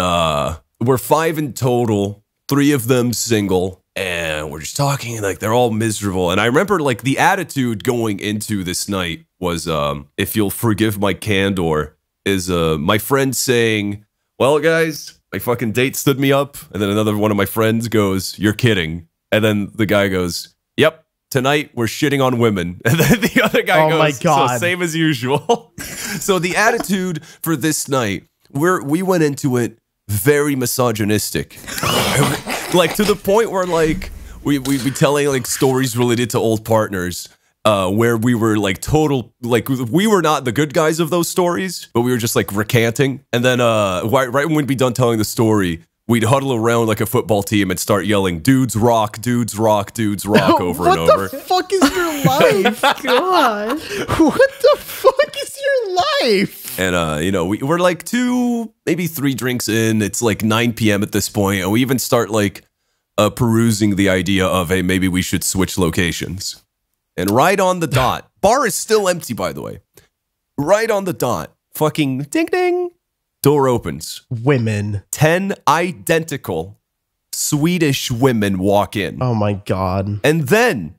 Speaker 2: we're 5 in total, 3 of them single. And we're just talking like they're all miserable. And I remember like the attitude going into this night was, if you'll forgive my candor, is my friend saying, well, guys, my fucking date stood me up. And then another one of my friends goes, you're kidding. And then the guy goes, yep, tonight we're shitting on women. And then the other guy goes,
Speaker 3: my God.
Speaker 2: So same as usual. So the attitude for this night, we went into it very misogynistic. Like to the point where like we be telling like stories related to old partners. Where we were like like we were not the good guys of those stories, but we were just like recanting. And then right when we'd be done telling the story, we'd huddle around like a football team and start yelling, dudes rock, dudes rock, dudes rock over and over.
Speaker 3: What the fuck is your life?
Speaker 4: God.
Speaker 3: What the fuck is your life?
Speaker 2: And, we're like 2, maybe 3 drinks in. It's like 9 p.m. at this point, and we even start like perusing the idea of, hey, maybe we should switch locations. And right on the dot, bar is still empty, by the way. Right on the dot, fucking ding ding, door opens.
Speaker 3: Women.
Speaker 2: 10 identical Swedish women walk in.
Speaker 3: Oh my God.
Speaker 2: And then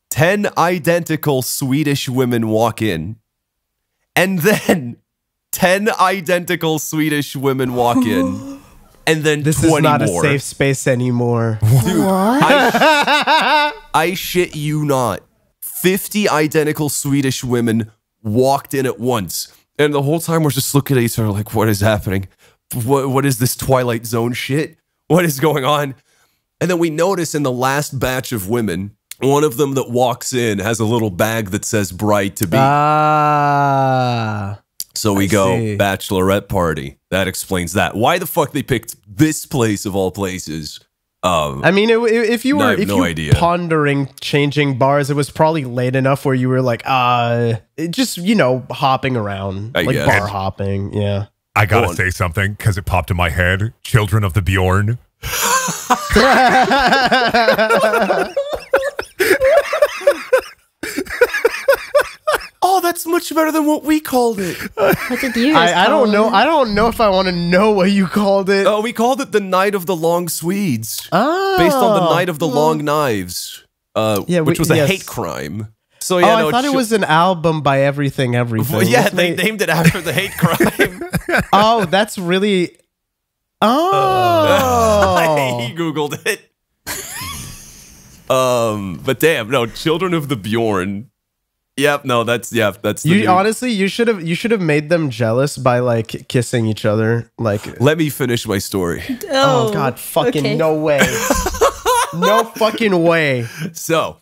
Speaker 2: 10 identical Swedish women walk in. And then 10 identical Swedish women walk in. And then
Speaker 3: This
Speaker 2: 20
Speaker 3: is not
Speaker 2: more.
Speaker 3: a safe space anymore.
Speaker 2: Dude, I shit you not. 50 identical Swedish women walked in at once. And the whole time we're just looking at each other like, what is happening? What is this Twilight Zone shit? What is going on? And then we notice in the last batch of women, one of them that walks in has a little bag that says bride to be. So we go, bachelorette party. That explains that. Why the fuck they picked this place of all places?
Speaker 3: I mean, if you were pondering changing bars, it was probably late enough where you were like, just, hopping around, like bar hopping. Yeah.
Speaker 1: I gotta say something because it popped in my head. Children of the Bjorn.
Speaker 2: Oh, that's much better than what we called it.
Speaker 4: What did you guys
Speaker 3: I
Speaker 4: call
Speaker 3: don't know.
Speaker 4: it?
Speaker 3: I don't know if I want to know what you called it.
Speaker 2: Oh, we called it the Night of the Long Swedes.
Speaker 3: Oh.
Speaker 2: Based on the Night of the Long Knives, which was a hate crime. So yeah,
Speaker 3: I thought it was an album by Everything.
Speaker 2: Well, yeah, they named it after the hate crime.
Speaker 3: Oh, that's really. Oh,
Speaker 2: He Googled it. But damn, no, Children of the Bjorn. Yep, no, that's the
Speaker 3: you. Honestly, you should have made them jealous by like kissing each other. Like,
Speaker 2: let me finish my story.
Speaker 3: Oh God, fucking
Speaker 4: okay.
Speaker 3: no way, no fucking way.
Speaker 2: So,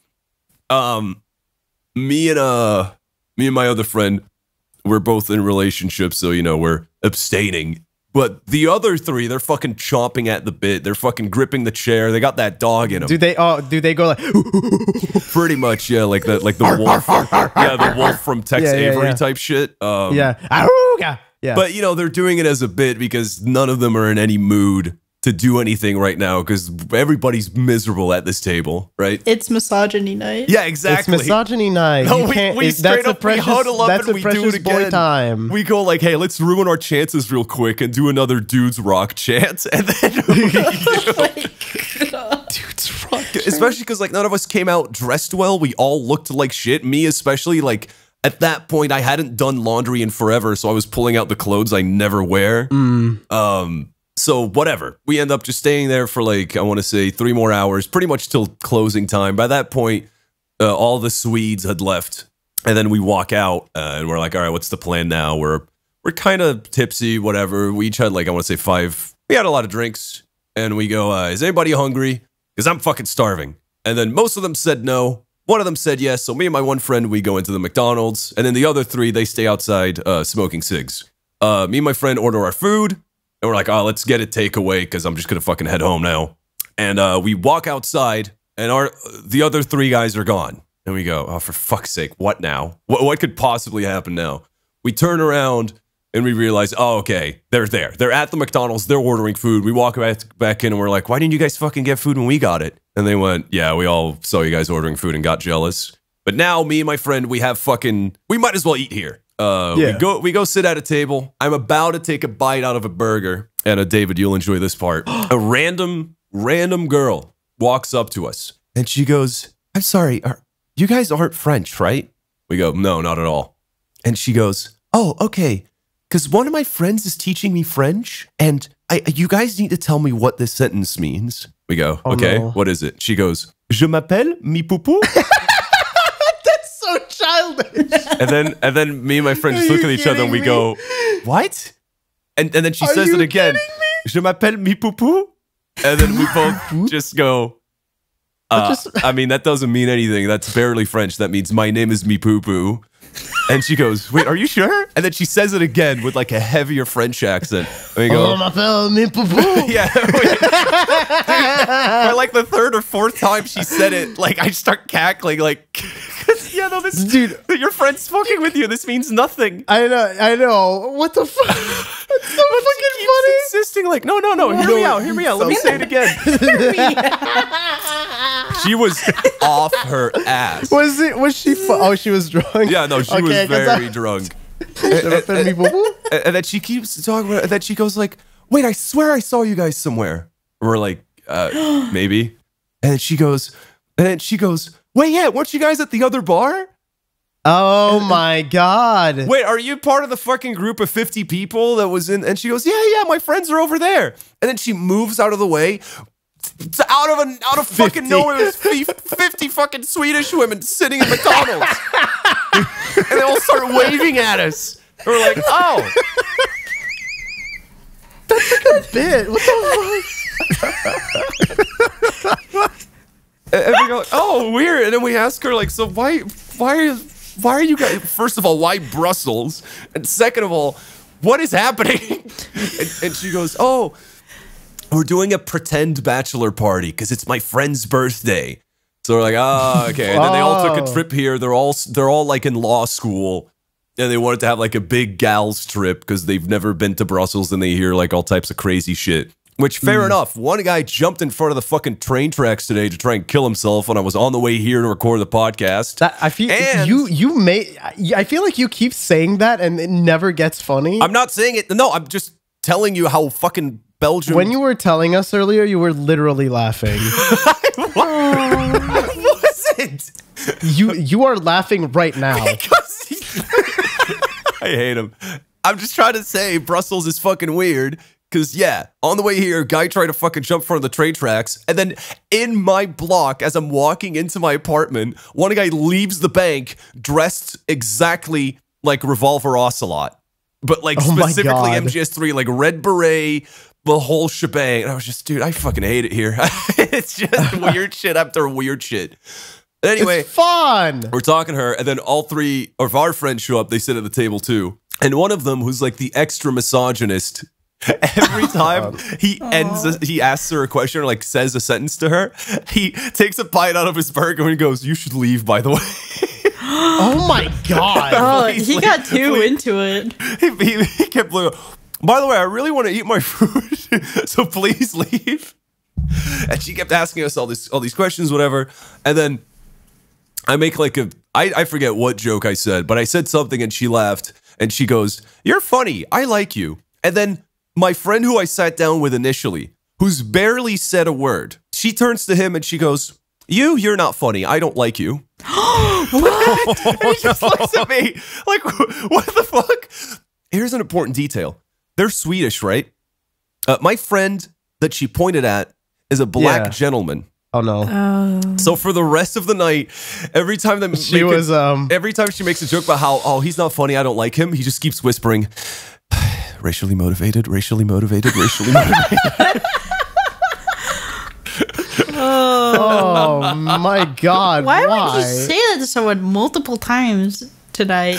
Speaker 2: me and my other friend, we're both in relationships, so we're abstaining. But the other 3, they're fucking chomping at the bit. They're fucking gripping the chair. They got that dog in them.
Speaker 3: Do they go like?
Speaker 2: Pretty much, yeah, like the wolf. Yeah, the wolf from Tex Avery type shit.
Speaker 3: Yeah.
Speaker 2: But they're doing it as a bit because none of them are in any mood to do anything right now because everybody's miserable at this table, right?
Speaker 4: It's misogyny night.
Speaker 2: Yeah, exactly.
Speaker 3: It's misogyny night.
Speaker 2: No,
Speaker 3: you can't,
Speaker 2: we straight up we huddle up and we do it again.
Speaker 3: Boy time.
Speaker 2: We go like, hey, let's ruin our chances real quick and do another dudes rock chant, and then dudes rock. Especially because like none of us came out dressed well. We all looked like shit. Me especially. Like at that point, I hadn't done laundry in forever, so I was pulling out the clothes I never wear. So whatever. We end up just staying there for like, I want to say 3 more hours, pretty much till closing time. By that point, all the Swedes had left. And then we walk out and we're like, all right, what's the plan now? We're kind of tipsy, whatever. We each had like, I want to say 5. We had a lot of drinks. And we go, is anybody hungry? Because I'm fucking starving. And then most of them said no. One of them said yes. So me and my one friend, we go into the McDonald's. And then the other 3, they stay outside smoking cigs. Me and my friend order our food. And we're like, oh, let's get it takeaway because I'm just going to fucking head home now. And we walk outside and the other 3 guys are gone. And we go, oh, for fuck's sake, what now? What could possibly happen now? We turn around and we realize, oh, okay, they're there. They're at the McDonald's. They're ordering food. We walk back in and we're like, why didn't you guys fucking get food when we got it? And they went, yeah, we all saw you guys ordering food and got jealous. But now me and my friend, we might as well eat here. We go sit at a table. I'm about to take a bite out of a burger. And David, you'll enjoy this part. A random girl walks up to us and she goes, I'm sorry, you guys aren't French, right? We go, no, not at all. And she goes, oh, okay. Because one of my friends is teaching me French and you guys need to tell me what this sentence means. We go, okay, no. What is it? She goes, je m'appelle mi poupou.
Speaker 3: That's so childish.
Speaker 2: And then me and my friend just look at each other and we go, what? And then she says it again. Je m'appelle mi poupou. And then we both just go, I mean, that doesn't mean anything. That's barely French. That means my name is mi poo-poo. And she goes, wait, are you sure? And then she says it again with like a heavier French accent. And we go, mi poo-poo. Yeah. By like the third or fourth time she said it, like I start cackling, like, yeah, no, this dude, your friend's fucking with you. This means nothing.
Speaker 3: I know. What the fuck? That's so fucking funny.
Speaker 2: Insisting, like, no. Hear me out. Let me say it again. She was off her ass.
Speaker 3: Was she? Oh, she was drunk.
Speaker 2: Yeah, no, she was very drunk. And then she keeps talking about it. And then she goes like, wait, I swear I saw you guys somewhere. And we're like, maybe. And then she goes, wait, yeah, weren't you guys at the other bar?
Speaker 3: Oh my God.
Speaker 2: Wait, are you part of the fucking group of 50 people that was in? And she goes, yeah, my friends are over there. And then she moves out of the way. Out of fucking nowhere, there's 50 fucking Swedish women sitting in McDonald's. And they all start waving at us. And we're like, oh.
Speaker 3: That's like a bit. What the fuck?
Speaker 2: And we go, oh, weird. And then we ask her, like, so why are you guys, first of all, why Brussels? And second of all, what is happening? And she goes, oh, we're doing a pretend bachelor party because it's my friend's birthday. So we're like, oh, okay. And then they all took a trip here. They're all like in law school. And they wanted to have like a big gals trip because they've never been to Brussels and they hear like all types of crazy shit. Which, fair enough. One guy jumped in front of the fucking train tracks today to try and kill himself when I was on the way here to record the podcast.
Speaker 3: I feel I feel like you keep saying that and it never gets funny.
Speaker 2: I'm not saying it. No, I'm just telling you how fucking Belgium.
Speaker 3: When you were telling us earlier, you were literally laughing.
Speaker 2: I wasn't.
Speaker 3: You are laughing right now.
Speaker 2: I hate him. I'm just trying to say Brussels is fucking weird. Because, yeah, on the way here, guy tried to fucking jump in front of the train tracks. And then in my block, as I'm walking into my apartment, one guy leaves the bank dressed exactly like Revolver Ocelot. But, like, specifically MGS3, like red beret, the whole shebang. And I was just, dude, I fucking hate it here. It's just weird shit after weird shit. Anyway,
Speaker 3: it's fun.
Speaker 2: We're talking to her, and then all three of our friends show up. They sit at the table, too. And one of them, who's, like, the extra misogynist, every time he asks her a question or like says a sentence to her, he takes a bite out of his burger and goes, "You should leave, by the way."
Speaker 3: Oh my God.
Speaker 4: Oh, he got too into it.
Speaker 2: He kept looking, by the way, I really want to eat my food, so please leave. And she kept asking us all these questions, whatever. And then I make like I forget what joke I said, but I said something and she laughed and she goes, "You're funny. I like you." And then my friend who I sat down with initially, who's barely said a word, she turns to him and she goes, You're not funny. I don't like you." What? And he just looks at me like, what the fuck? Here's an important detail. They're Swedish, right? My friend that she pointed at is a black gentleman.
Speaker 3: Oh no!
Speaker 2: So for the rest of the night, every time every time she makes a joke about how he's not funny, I don't like him, he just keeps whispering, racially motivated, racially motivated, racially motivated.
Speaker 3: Oh my God!
Speaker 4: Why would you say that to someone multiple times tonight?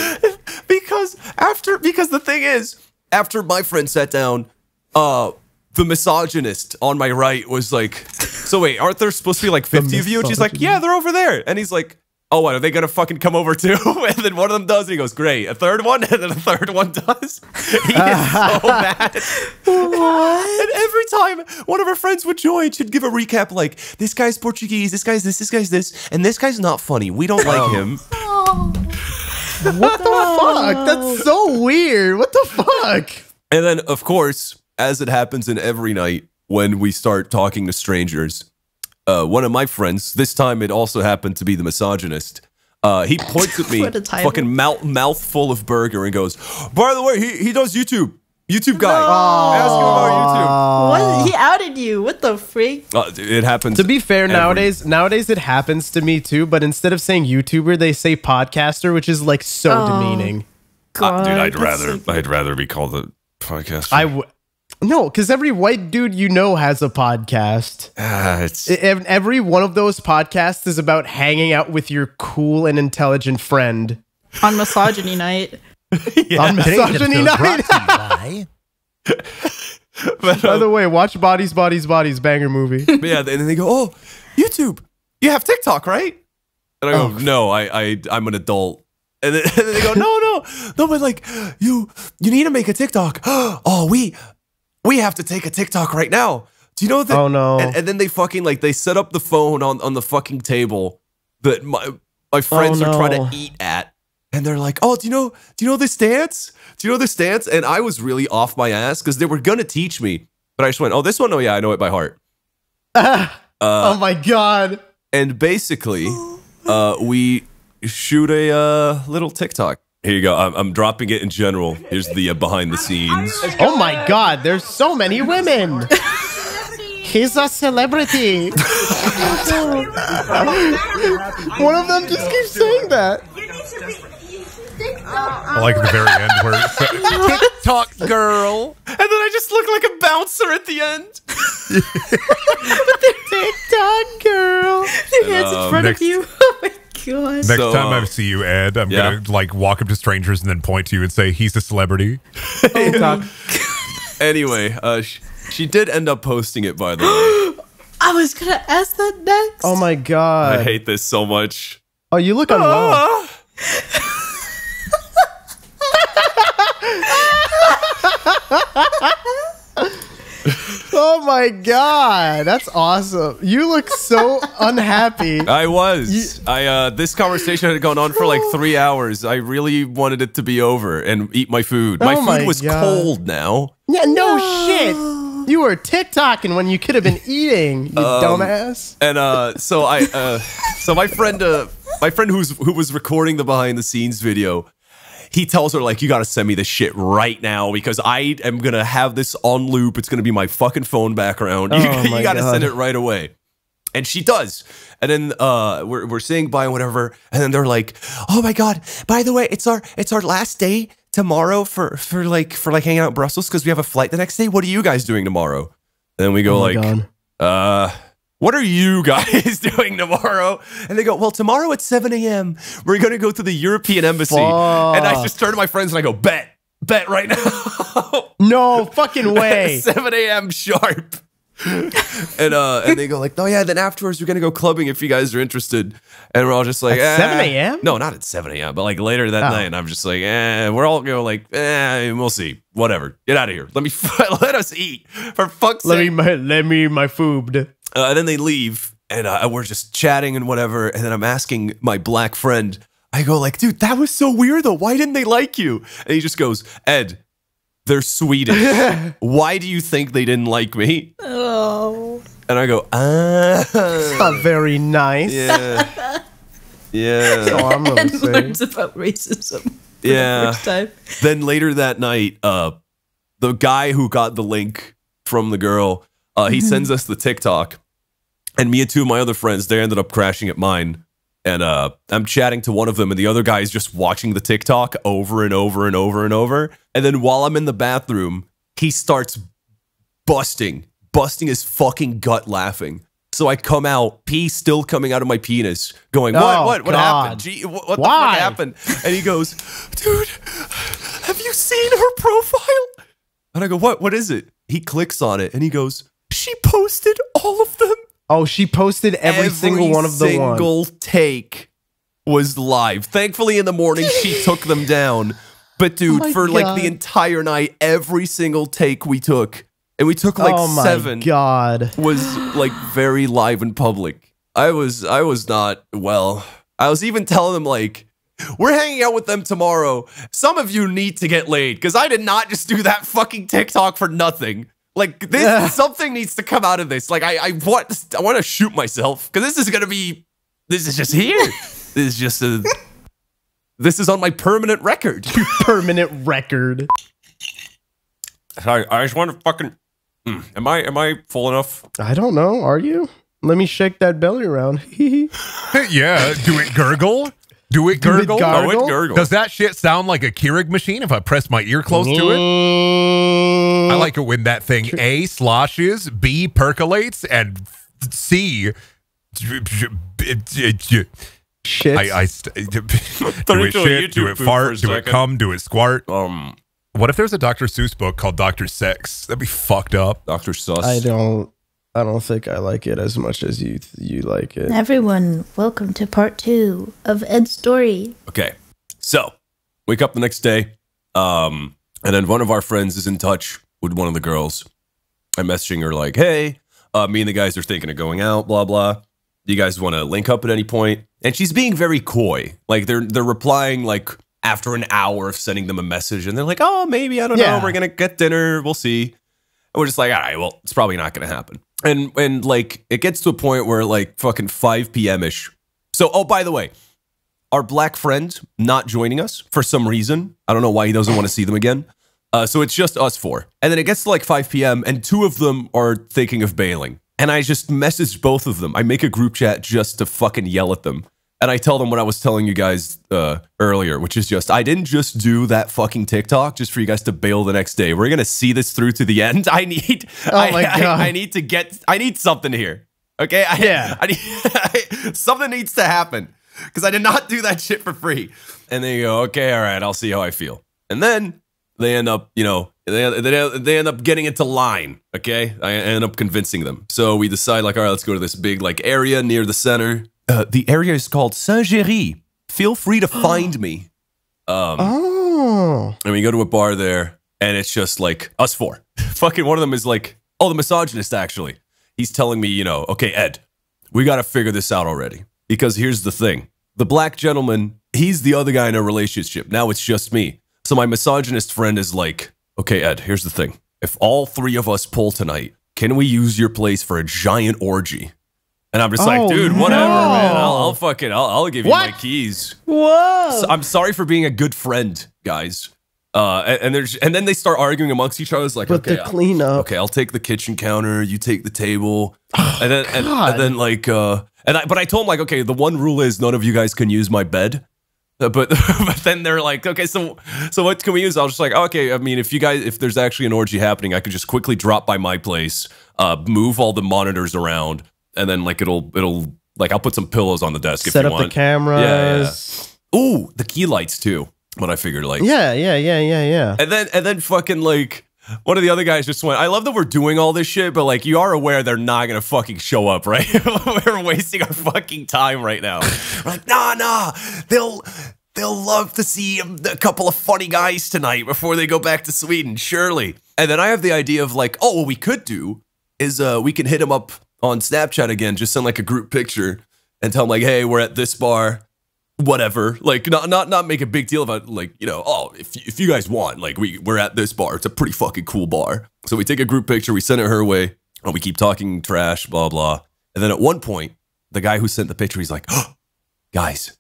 Speaker 2: Because the thing is, after my friend sat down, the misogynist on my right was like, "So wait, aren't there supposed to be like 50 of you?" And she's like, "Yeah, they're over there." And he's like, oh, what, are they going to fucking come over too? And then one of them does, and he goes, great. A third one, and then a third one does. He is so mad. What? And every time one of our friends would join, she'd give a recap like, this guy's Portuguese, this guy's this, and this guy's not funny. We don't like him.
Speaker 3: What the fuck? That's so weird. What the fuck?
Speaker 2: And then, of course, as it happens in every night when we start talking to strangers, one of my friends, this time it also happened to be the misogynist, he points at me, fucking mouthful of burger, and goes, by the way, he does YouTube. YouTube guy. No. Ask him about YouTube.
Speaker 4: What? He outed you. What the freak?
Speaker 2: It happens.
Speaker 3: To be fair, nowadays it happens to me too, but instead of saying YouTuber, they say podcaster, which is like so demeaning.
Speaker 4: God,
Speaker 2: dude, I'd rather be called a podcaster.
Speaker 3: No, because every white dude you know has a podcast. Every one of those podcasts is about hanging out with your cool and intelligent friend.
Speaker 4: On misogyny night.
Speaker 3: On misogyny night. By the way, watch Bodies, banger movie.
Speaker 2: Yeah, and then they go, oh, YouTube, you have TikTok, right? And I go, no, I'm an adult. And then they go, no, but like, you need to make a TikTok. Oh, we have to take a TikTok right now. Do you know that?
Speaker 3: Oh no!
Speaker 2: And then they fucking like they set up the phone on the fucking table that my friends are trying to eat at, and they're like, oh, do you know this dance? Do you know this dance? And I was really off my ass because they were gonna teach me, but I just went, oh, this one, oh yeah, I know it by heart.
Speaker 3: Oh my god!
Speaker 2: And basically, we shoot a little TikTok. Here you go. I'm dropping it in general. Here's the behind the scenes.
Speaker 3: Oh my god, there's so many women. He's a celebrity. One of them just keeps saying that.
Speaker 1: I like the very end where it's TikTok girl.
Speaker 2: And then I just look like a bouncer at the end.
Speaker 3: TikTok girl.
Speaker 4: Their hands in front of you. Oh my god.
Speaker 1: Next time I see you, Ed, I'm gonna like walk up to strangers and then point to you and say, he's a celebrity.
Speaker 2: Anyway, she did end up posting it, by the way.
Speaker 4: I was gonna ask that next.
Speaker 3: Oh my god.
Speaker 2: I hate this so much.
Speaker 3: Oh, you look unwell. Oh my god, that's awesome. You look so unhappy.
Speaker 2: I was. This conversation had gone on for like 3 hours. I really wanted it to be over and eat my food. My food was cold now.
Speaker 3: Yeah, no shit. You were TikToking when you could have been eating, you dumbass.
Speaker 2: And so my friend who was recording the behind the scenes video, he tells her, like, you got to send me this shit right now because I am going to have this on loop. It's going to be my fucking phone background. You got to send it right away. And she does. And then we're saying bye and whatever. And then they're like, oh my God, by the way, it's our last day tomorrow for hanging out in Brussels because we have a flight the next day. What are you guys doing tomorrow? And then we go what are you guys doing tomorrow? And they go, well, tomorrow at 7 a.m., we're going to go to the European Embassy. Fuck. And I just turn to my friends and I go, bet right now.
Speaker 3: No fucking way.
Speaker 2: 7 a.m. sharp. And they go like, oh yeah, then afterwards we're going to go clubbing if you guys are interested. And we're all just like,
Speaker 3: at 7 a.m.?
Speaker 2: No, not at 7 a.m., but like later that night. And I'm just like, we're all going like, we'll see. Whatever. Get out of here. Let us eat. For fuck's sake.
Speaker 3: Let me my food.
Speaker 2: And then they leave, and we're just chatting and whatever. And then I'm asking my black friend, I go like, dude, that was so weird though. Why didn't they like you? And he just goes, Ed, they're Swedish. Why do you think they didn't like me?
Speaker 4: Oh.
Speaker 2: And I go,
Speaker 3: It's not very nice.
Speaker 2: Yeah. Yeah.
Speaker 3: So I'm gonna say.
Speaker 4: Learns about racism for the first time.
Speaker 2: Then later that night, the guy who got the link from the girl, he sends us the TikTok, and me and two of my other friends, they ended up crashing at mine. And I'm chatting to one of them, and the other guy is just watching the TikTok over and over and over and over. And then while I'm in the bathroom, he starts busting his fucking gut laughing. So I come out, pee still coming out of my penis, going, what happened? Gee, what the fuck happened? And he goes, dude, have you seen her profile? And I go, what is it? He clicks on it, and he goes, she posted all of them.
Speaker 3: Oh, she posted every single one of the ones.
Speaker 2: Single take was live. Thankfully, in the morning, she took them down. But dude, for like the entire night, every single take we took, and we took like 7, was like very live in public. I was not well. I was even telling them like, we're hanging out with them tomorrow. Some of you need to get laid because I did not just do that fucking TikTok for nothing. Like this, something needs to come out of this. Like I want to shoot myself because this is just here. This is on my permanent record.
Speaker 3: Permanent record.
Speaker 2: I just want to fucking. Am I full enough?
Speaker 3: I don't know. Are you? Let me shake that belly around.
Speaker 1: Yeah. Do it gurgle. Do it gurgle.
Speaker 2: Oh, it gurgle.
Speaker 1: Does that shit sound like a Keurig machine if I press my ear close to it? I like it when that thing A, sloshes, B, percolates, and C,
Speaker 3: shit.
Speaker 1: Do it shit, do it fart, do it cum, do it squart. What if there's a Dr. Seuss book called Dr. Sex? That'd be fucked up.
Speaker 2: Dr. Sus.
Speaker 3: I don't think I like it as much as you like it.
Speaker 4: Everyone, welcome to part 2 of Ed's story.
Speaker 2: Okay, so wake up the next day, and then one of our friends is in touch with one of the girls. I'm messaging her like, hey, me and the guys are thinking of going out, blah, blah. Do you guys want to link up at any point? And she's being very coy. Like they're replying like after an hour of sending them a message, and they're like, oh, maybe, I don't know, we're gonna get dinner, we'll see. And we're just like, all right, well, it's probably not gonna happen. And like it gets to a point where like fucking 5 p.m.-ish. So, oh, by the way, our black friend not joining us for some reason. I don't know why he doesn't want to see them again. So it's just us 4. And then it gets to like 5 p.m. and 2 of them are thinking of bailing. And I just messaged both of them. I make a group chat just to fucking yell at them. And I tell them what I was telling you guys earlier, which is just, I didn't just do that fucking TikTok just for you guys to bail the next day. We're going to see this through to the end. I need something here. Okay? Something needs to happen because I did not do that shit for free. And they go, okay, all right, I'll see how I feel. And then they end up, they end up getting into line. Okay? I end up convincing them. So we decide like, all right, let's go to this big like area near the center. The area is called Saint-Géry. Feel free to find me. And we go to a bar there, and it's just like us 4. Fucking one of them is like, the misogynist, actually. He's telling me, okay, Ed, we got to figure this out already. Because here's the thing. The black gentleman, he's the other guy in a relationship. Now it's just me. So my misogynist friend is like, okay, Ed, here's the thing. If all 3 of us pull tonight, can we use your place for a giant orgy? And I'm just like, dude, whatever, man. I'll give you my keys.
Speaker 4: Whoa!
Speaker 2: So I'm sorry for being a good friend, guys. And then they start arguing amongst each other. It's like,
Speaker 3: but
Speaker 2: okay,
Speaker 3: the cleanup.
Speaker 2: Okay, I'll take the kitchen counter. You take the table. And then but I told them like, okay, the one rule is none of you guys can use my bed. But then they're like, okay, so what can we use? I was just like, okay, I mean, if there's actually an orgy happening, I could just quickly drop by my place, move all the monitors around. And then like it'll like I'll put some pillows on the desk if you want.
Speaker 3: Set up the cameras.
Speaker 2: Yeah. Ooh, the key lights too. But I figured like
Speaker 3: yeah.
Speaker 2: And then fucking like one of the other guys just went, I love that we're doing all this shit, but like you are aware they're not gonna fucking show up, right? We're wasting our fucking time right now. We're like, nah, they'll love to see a couple of funny guys tonight before they go back to Sweden, surely. And then I have the idea of like, oh, what we could do is we can hit them up on Snapchat again, just send like a group picture and tell them like, hey, we're at this bar, whatever. Like not make a big deal about like, if you guys want, like we're at this bar. It's a pretty fucking cool bar. So we take a group picture, we send it her way, and we keep talking trash, blah, blah. And then at one point, the guy who sent the picture, he's like, oh, guys,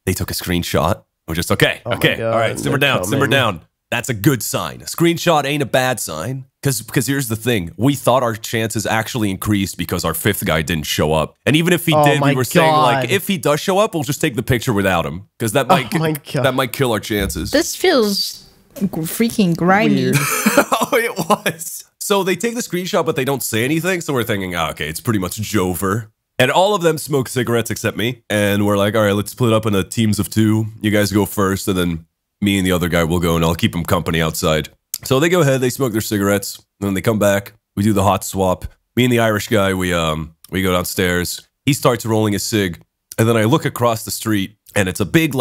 Speaker 2: they took a screenshot. We're just, okay, all right, simmer down. That's a good sign. A screenshot ain't a bad sign. Because here's the thing. We thought our chances actually increased because our 5th guy didn't show up. And even if he did, we were saying, like, if he does show up, we'll just take the picture without him. Because that might kill our chances.
Speaker 4: This feels freaking grimy.
Speaker 2: Oh, it was. So they take the screenshot, but they don't say anything. So we're thinking, okay, it's pretty much Jover. And all of them smoke cigarettes except me. And we're like, all right, let's split up into teams of 2. You guys go first, and then me and the other guy will go, and I'll keep him company outside. So they go ahead, they smoke their cigarettes, and then they come back. We do the hot swap. Me and the Irish guy, we go downstairs. He starts rolling a cig, and then I look across the street, and it's a big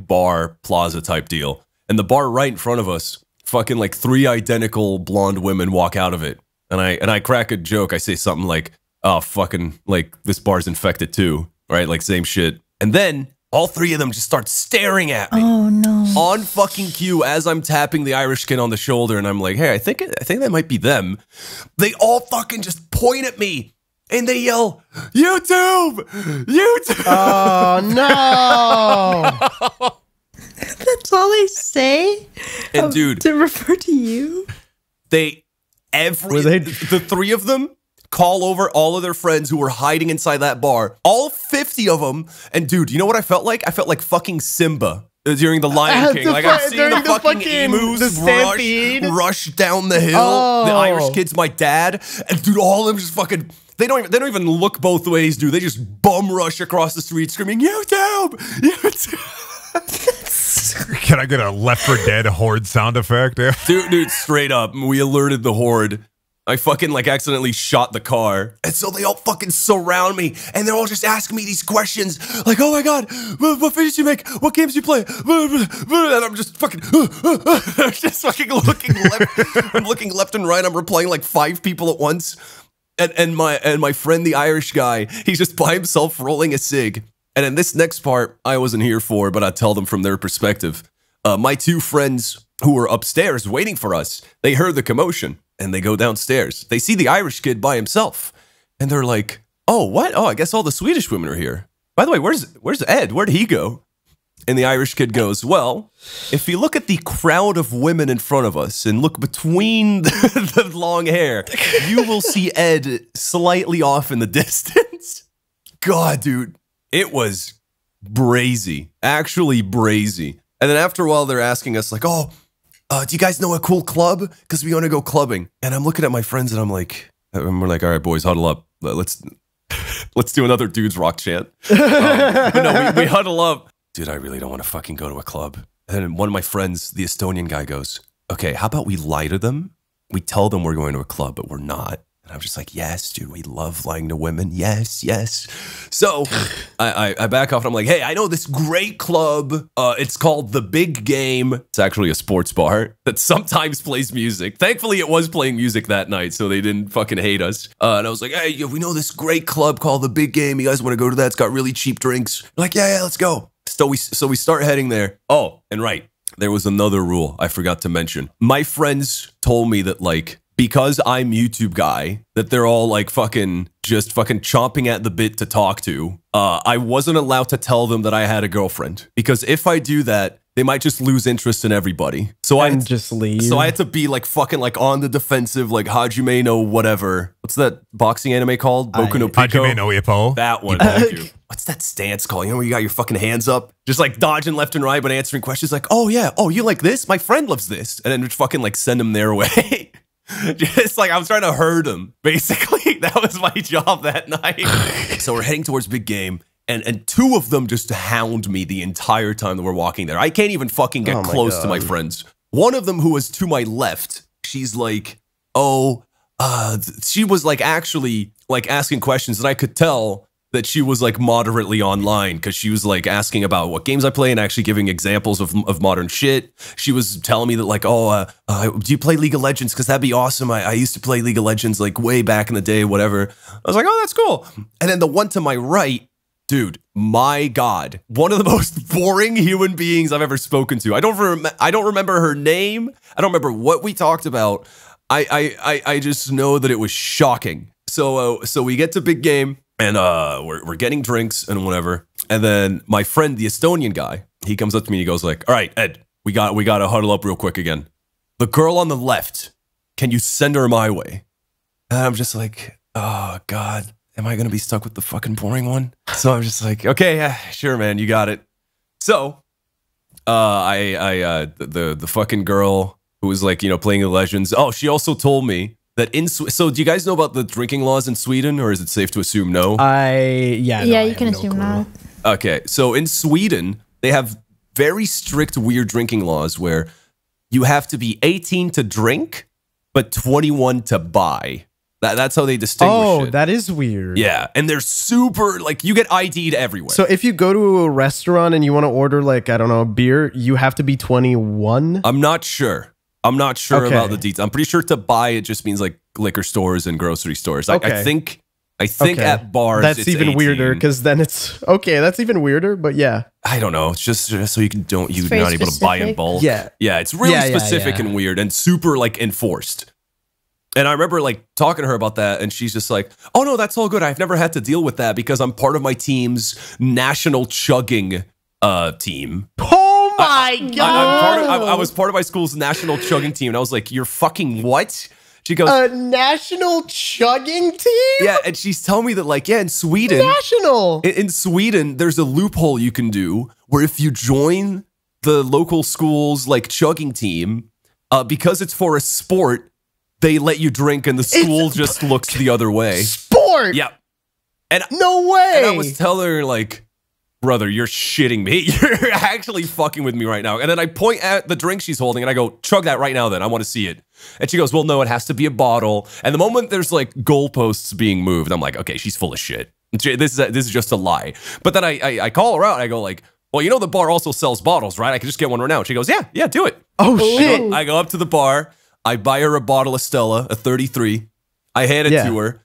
Speaker 2: bar plaza type deal. And the bar right in front of us, fucking like 3 identical blonde women walk out of it. And I crack a joke. I say something like, oh, fucking, like, this bar's infected too, right? Like, same shit. And then all 3 of them just start staring at me.
Speaker 4: Oh, no.
Speaker 2: On fucking cue as I'm tapping the Irish kid on the shoulder. And I'm like, hey, I think that might be them. They all fucking just point at me. And they yell, YouTube! YouTube!
Speaker 3: Oh, no!
Speaker 4: That's all they say?
Speaker 2: And dude,
Speaker 4: to refer to you?
Speaker 2: the 3 of them call over all of their friends who were hiding inside that bar. All 50 of them. And dude, you know what I felt like? I felt like fucking Simba during the Lion King. Like I'm seeing the fucking emus rush down the hill. The Irish kid's my dad. And dude, all of them just fucking... They don't even look both ways, dude. They just bum rush across the street screaming, YouTube! YouTube!
Speaker 1: Can I get a Left 4 Dead horde sound effect?
Speaker 2: Dude, straight up. We alerted the horde. I fucking like accidentally shot the car. And so they all fucking surround me. And they're all just asking me these questions. Like, oh my God, what videos you make? What games you play? And I'm just fucking, I'm just fucking looking left. I'm looking left and right. I'm replying like 5 people at once. And my friend, the Irish guy, he's just by himself rolling a cig. And in this next part, I wasn't here for, but I tell them from their perspective. My 2 friends who were upstairs waiting for us, they heard the commotion and they go downstairs. They see the Irish kid by himself and they're like, oh, what? Oh, I guess all the Swedish women are here. By the way, where's Ed? Where'd he go? And the Irish kid goes, well, if you look at the crowd of women in front of us and look between the long hair, you will see Ed slightly off in the distance. God, dude, it was brazy, actually brazy. And then after a while, they're asking us like, oh, do you guys know a cool club? Because we want to go clubbing. And I'm looking at my friends and we're like, all right, boys, huddle up. Let's do another dudes rock chant. But no, we huddle up. Dude, I really don't want to fucking go to a club. And one of my friends, the Estonian guy, goes, okay, how about we lie to them? We tell them we're going to a club, but we're not. And I'm just like, yes, dude, we love lying to women. Yes, yes. So I back off and I'm like, hey, I know this great club. It's called The Big Game. It's actually a sports bar that sometimes plays music. Thankfully, it was playing music that night, so they didn't fucking hate us. And I was like, hey, we know this great club called The Big Game. You guys want to go to that? It's got really cheap drinks. They're like, yeah, let's go. So we start heading there. Oh, and right, there was another rule I forgot to mention. My friends told me that like, because I'm YouTube guy, that they're all like just fucking chomping at the bit to talk to. I wasn't allowed to tell them that I had a girlfriend because if I do that, they might just lose interest in everybody. So I
Speaker 3: just leave.
Speaker 2: So I had to be like fucking like on the defensive, like Hajime no whatever. What's that boxing anime called? Boku no Pico.
Speaker 1: Hajime no Ippo.
Speaker 2: That one. Thank you. What's that stance called? You know where you got your fucking hands up? Just like dodging left and right, but answering questions like, oh yeah, oh you like this? My friend loves this. And then just fucking like send them their way. Just like I was trying to herd them. Basically, that was my job that night. So we're heading towards Big Game. And 2 of them just hound me the entire time that we're walking there. I can't even fucking get close to my friends. One of them who was to my left, she's like, she was like actually like asking questions and I could tell that she was like moderately online because she was like asking about what games I play and actually giving examples of modern shit. She was telling me that like, do you play League of Legends? Because that'd be awesome. I used to play League of Legends like way back in the day, whatever. I was like, oh, that's cool. And then the one to my right, dude, my God, one of the most boring human beings I've ever spoken to. I don't remember her name. I don't remember what we talked about. I just know that it was shocking. So we get to Big Game and we're getting drinks and whatever. And then my friend, the Estonian guy, he comes up to me and he goes like, all right, Ed, we got to huddle up real quick again. The girl on the left, can you send her my way? And I'm just like, oh God. Am I going to be stuck with the fucking boring one? So I'm just like, okay, yeah, sure, man, you got it. So, the fucking girl who was like, you know, playing the Legends. Oh, she also told me that so do you guys know about the drinking laws in Sweden, or is it safe to assume no?
Speaker 4: You can assume no.
Speaker 2: Okay, so in Sweden, they have very strict, weird drinking laws where you have to be 18 to drink, but 21 to buy. That's how they distinguish it.
Speaker 3: That is weird.
Speaker 2: Yeah, and they're super, like, you get ID'd everywhere.
Speaker 3: So if you go to a restaurant and you want to order, like, I don't know, a beer, you have to be 21?
Speaker 2: I'm not sure.
Speaker 3: Okay.
Speaker 2: About the details. I'm pretty sure to buy it just means like liquor stores and grocery stores. I think at bars
Speaker 3: that's
Speaker 2: it's
Speaker 3: even
Speaker 2: 18.
Speaker 3: weirder because then it's okay. That's even weirder, but yeah.
Speaker 2: I don't know. It's just so you're
Speaker 4: very
Speaker 2: not able to buy in
Speaker 4: specific.
Speaker 2: bulk.
Speaker 3: Yeah.
Speaker 2: Yeah, it's really specific
Speaker 3: yeah.
Speaker 2: and weird and super like enforced. And I remember like talking to her about that, and she's just like, "Oh no, that's all good. I've never had to deal with that because I'm part of my team's national chugging team."
Speaker 3: Oh my god!
Speaker 2: I was part of my school's national chugging team, and I was like, "You're fucking what?" She goes,
Speaker 3: a national chugging team?
Speaker 2: "Yeah," and she's telling me that like, in Sweden,
Speaker 3: National.
Speaker 2: in Sweden, there's a loophole you can do where if you join the local school's like chugging team, because it's for a sport, they let you drink, and the school just looks the other way.
Speaker 3: Sport.
Speaker 2: Yeah, and
Speaker 3: No way.
Speaker 2: And I was telling her like, brother, you're shitting me. You're actually fucking with me right now. And then I point at the drink she's holding and I go, chug that right now then. I want to see it. And she goes, well, no, it has to be a bottle. And the moment there's like goalposts being moved, I'm like, okay, she's full of shit. This is just a lie. But then I call her out and I go like, well, you know the bar also sells bottles, right? I can just get one right now. And she goes, yeah, do it.
Speaker 3: Oh shit.
Speaker 2: I go up to the bar. I buy her a bottle of Stella, a 33. I hand it to her.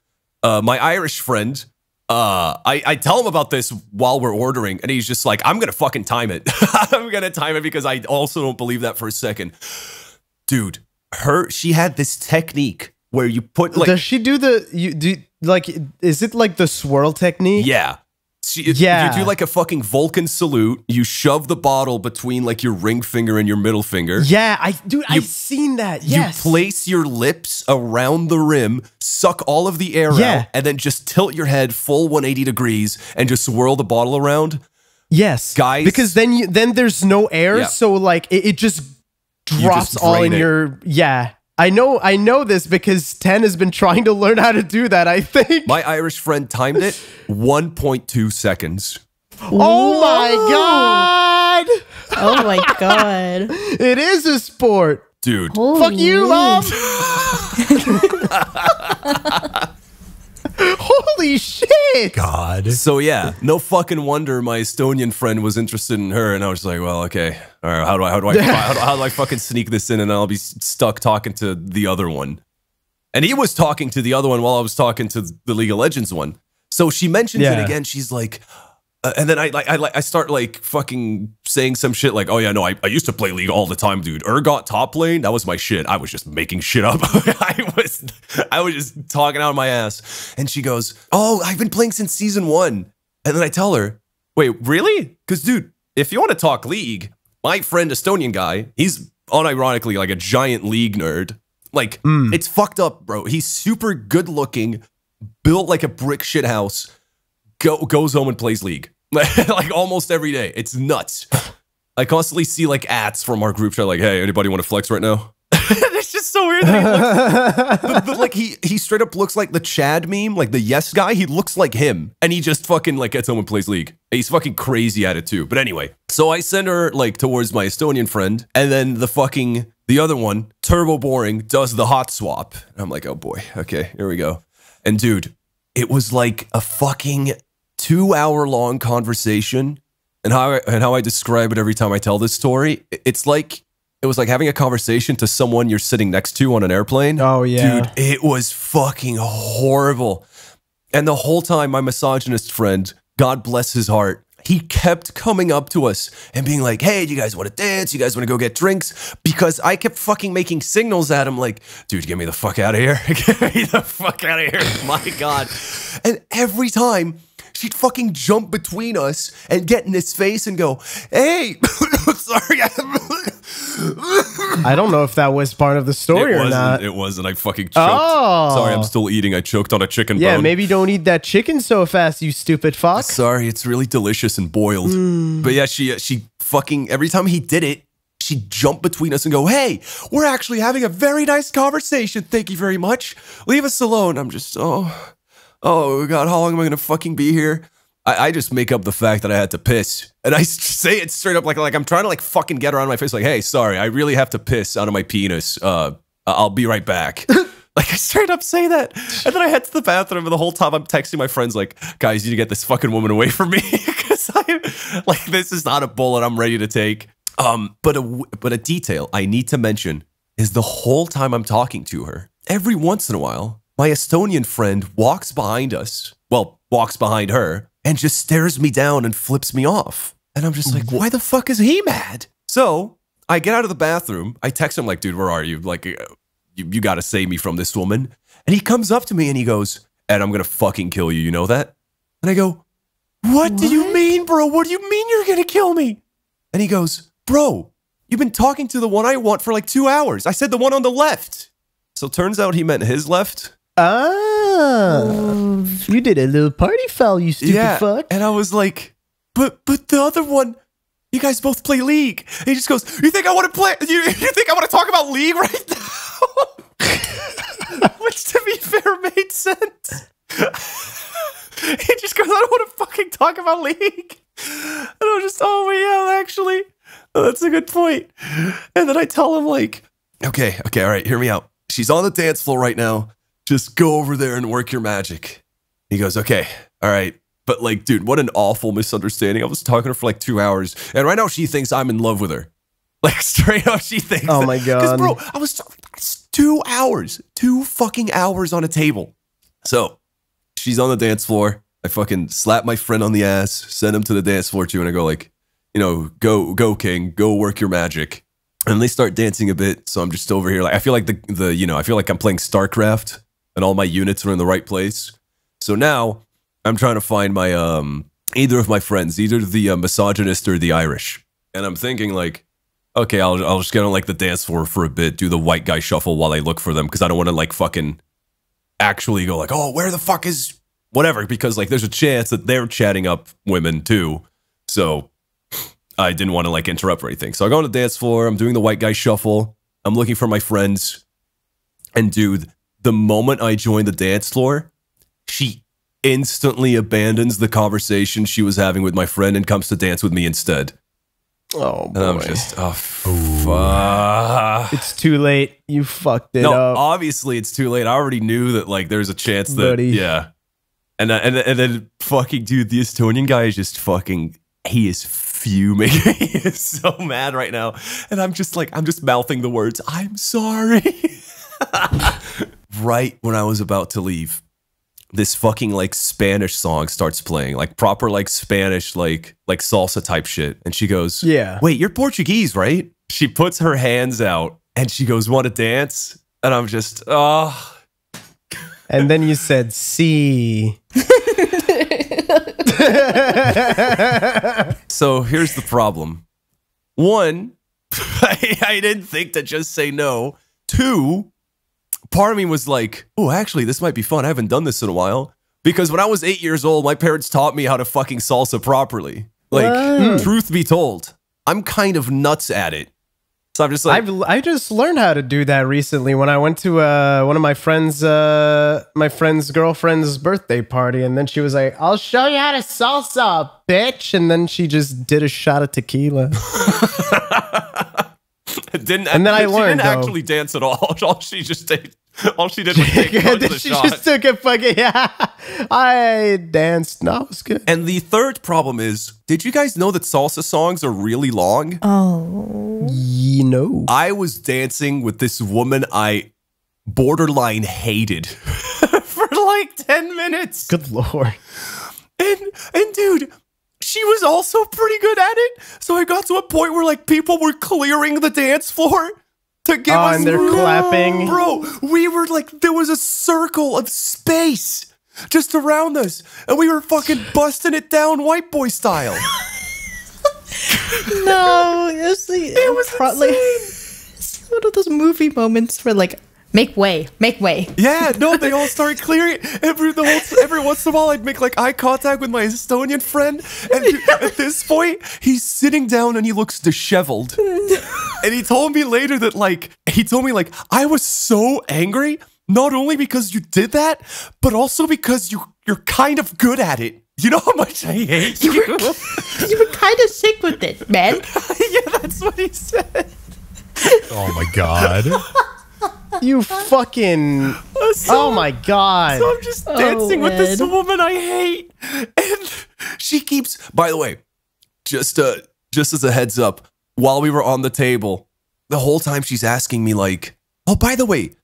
Speaker 2: My Irish friend, I tell him about this while we're ordering, and he's just like, I'm going to fucking time it. I'm going to time it because I also don't believe that for a second. Dude, she had this technique where you put like...
Speaker 3: Does she do is it like the swirl technique?
Speaker 2: Yeah. You do like a fucking Vulcan salute. You shove the bottle between like your ring finger and your middle finger.
Speaker 3: Yeah, I've seen that. Yes.
Speaker 2: You place your lips around the rim, suck all of the air out, and then just tilt your head full 180 degrees and just swirl the bottle around.
Speaker 3: Yes,
Speaker 2: guys.
Speaker 3: Because then there's no air, so like it just drops all in your I know this because 10 has been trying to learn how to do that, I think.
Speaker 2: My Irish friend timed it 1.2 seconds.
Speaker 3: Oh my god!
Speaker 4: Oh my god.
Speaker 3: It is a sport.
Speaker 2: Dude.
Speaker 4: Holy
Speaker 3: Fuck you, Mom! Holy shit!
Speaker 1: God.
Speaker 2: So yeah, no fucking wonder my Estonian friend was interested in her, and I was like, well, okay, all right, how do I fucking sneak this in, and I'll be stuck talking to the other one, and he was talking to the other one while I was talking to the League of Legends one. So she mentions it again. She's like, and then I start like fucking saying some shit like, oh yeah, no, I used to play League all the time, dude. Urgot top lane, that was my shit. I was just making shit up. I was just talking out of my ass. And she goes, oh, I've been playing since season 1. And then I tell her, wait, really? Because dude, if you want to talk League, my friend Estonian guy, he's unironically like a giant League nerd. Like it's fucked up, bro. He's super good looking, built like a brick shit house. Goes home and plays League like almost every day. It's nuts. I constantly see like ads from our group chat like, hey, anybody want to flex right now? It's just so weird that like he straight up looks like the Chad meme, like the yes guy. He looks like him, and he just fucking like gets home and plays League. He's fucking crazy at it too. But anyway, so I send her like towards my Estonian friend, and then the other one, turbo boring, does the hot swap. And I'm like, oh boy, okay, here we go. And dude, it was like a fucking 2-hour-long conversation, and how I describe it every time I tell this story, it was like having a conversation to someone you're sitting next to on an airplane.
Speaker 3: Oh yeah,
Speaker 2: dude, it was fucking horrible. And the whole time, my misogynist friend, God bless his heart, he kept coming up to us and being like, hey, do you guys want to dance? You guys want to go get drinks? Because I kept fucking making signals at him like, dude, get me the fuck out of here. Get me the fuck out of here. My God. And every time she'd fucking jump between us and get in his face and go, hey, sorry.
Speaker 3: I don't know if that was part of the story or not.
Speaker 2: It wasn't. I fucking choked.
Speaker 3: Oh.
Speaker 2: Sorry, I'm still eating. I choked on a chicken bone.
Speaker 3: Yeah, maybe don't eat that chicken so fast, you stupid fuck.
Speaker 2: Sorry, it's really delicious and boiled. But yeah, she fucking, every time he did it, she'd jump between us and go, hey, we're actually having a very nice conversation. Thank you very much. Leave us alone. I'm just, oh God, how long am I going to fucking be here? I just make up the fact that I had to piss. And I say it straight up like I'm trying to like fucking get her out of my face like, hey, sorry, I really have to piss out of my penis. I'll be right back. Like, I straight up say that. And then I head to the bathroom, and the whole time I'm texting my friends, like, guys, you need to get this fucking woman away from me. Because like, this is not a bullet I'm ready to take. But a detail I need to mention is the whole time I'm talking to her, every once in a while, my Estonian friend walks behind us, walks behind her, and just stares me down and flips me off. And I'm just like, why the fuck is he mad? So I get out of the bathroom. I text him like, dude, where are you? Like, you got to save me from this woman. And he comes up to me and he goes, Ed, I'm going to fucking kill you. You know that? And I go, what do you mean, bro? What do you mean you're going to kill me? And he goes, bro, you've been talking to the one I want for like 2 hours. I said the one on the left. So turns out he meant his left.
Speaker 3: Ah, you did a little party foul, you stupid fuck.
Speaker 2: And I was like, but the other one, you guys both play League. And he just goes, you think I want to play? You think I want to talk about League right now? Which, to be fair, made sense. He just goes, I don't want to fucking talk about League. And I'm just, oh, yeah, actually, that's a good point. And then I tell him, like, okay, all right, hear me out. She's on the dance floor right now. Just go over there and work your magic. He goes, okay, all right. But like, dude, what an awful misunderstanding. I was talking to her for like 2 hours, and right now she thinks I'm in love with her. Like, straight up, she thinks.
Speaker 3: Oh my God.
Speaker 2: Because, bro, I was 2 hours, 2 fucking hours on a table. So she's on the dance floor. I fucking slap my friend on the ass, send him to the dance floor too, and I go like, you know, go king, go work your magic. And they start dancing a bit, so I'm just over here. Like, I feel like I feel like I'm playing StarCraft, and all my units are in the right place. So now I'm trying to find my either of my friends, either the misogynist or the Irish. And I'm thinking like, okay, I'll just get on like the dance floor for a bit, do the white guy shuffle while I look for them, because I don't want to like fucking actually go like, oh, where the fuck is whatever? Because like there's a chance that they're chatting up women too. So I didn't want to like interrupt or anything. So I go on the dance floor, I'm doing the white guy shuffle, I'm looking for my friends, and dude, the moment I join the dance floor, she instantly abandons the conversation she was having with my friend and comes to dance with me instead.
Speaker 3: Oh, boy.
Speaker 2: And I'm just, oh, fuck.
Speaker 3: It's too late. You fucked it
Speaker 2: No,
Speaker 3: up.
Speaker 2: obviously it's too late. I already knew that like there's a chance that,
Speaker 3: Buddy.
Speaker 2: yeah. And then fucking dude, the Estonian guy is just fucking, he is fuming. He is so mad right now. And I'm just mouthing the words, I'm sorry. Right when I was about to leave, this fucking like Spanish song starts playing, like proper like Spanish, like salsa type shit. And she goes,
Speaker 3: Yeah.
Speaker 2: Wait, you're Portuguese, right? She puts her hands out and she goes, want to dance? And I'm just, oh.
Speaker 3: And then you said, see.
Speaker 2: So here's the problem. One, I didn't think to just say no. Two, part of me was like, oh, actually, this might be fun. I haven't done this in a while. Because when I was 8 years old, my parents taught me how to fucking salsa properly. Like, truth be told, I'm kind of nuts at it. So I'm just like,
Speaker 3: I just learned how to do that recently when I went to one of my friend's girlfriend's birthday party, and then she was like, "I'll show you how to salsa, bitch," and then she just did a shot of tequila.
Speaker 2: and then
Speaker 3: I learned,
Speaker 2: she didn't actually dance at all. All she did was take the
Speaker 3: she
Speaker 2: shot.
Speaker 3: just took a fucking I danced. No, it was good.
Speaker 2: And the third problem is, did you guys know that salsa songs are really long?
Speaker 4: Oh.
Speaker 3: You know.
Speaker 2: I was dancing with this woman I borderline hated for like 10 minutes.
Speaker 3: Good lord.
Speaker 2: And dude, she was also pretty good at it. So I got to a point where like people were clearing the dance floor to give us,
Speaker 3: and they're clapping.
Speaker 2: Bro, we were like, there was a circle of space just around us, and we were fucking busting it down white boy style.
Speaker 4: No, it was
Speaker 2: insane.
Speaker 4: it's one of those movie moments where like, make way.
Speaker 2: Yeah, no, they all started clearing it. Every once in a while, I'd make like eye contact with my Estonian friend, and at this point, he's sitting down and he looks disheveled. And he told me later that I was so angry, not only because you did that, but also because you're kind of good at it. You know how much I hate you.
Speaker 4: You were kind of sick with it, man.
Speaker 2: Yeah, that's what he said.
Speaker 1: Oh my god.
Speaker 3: You fucking... oh my god.
Speaker 2: So I'm just dancing with this woman I hate. And she keeps... By the way, just as a heads up, while we were on the table, the whole time she's asking me like, oh, by the way,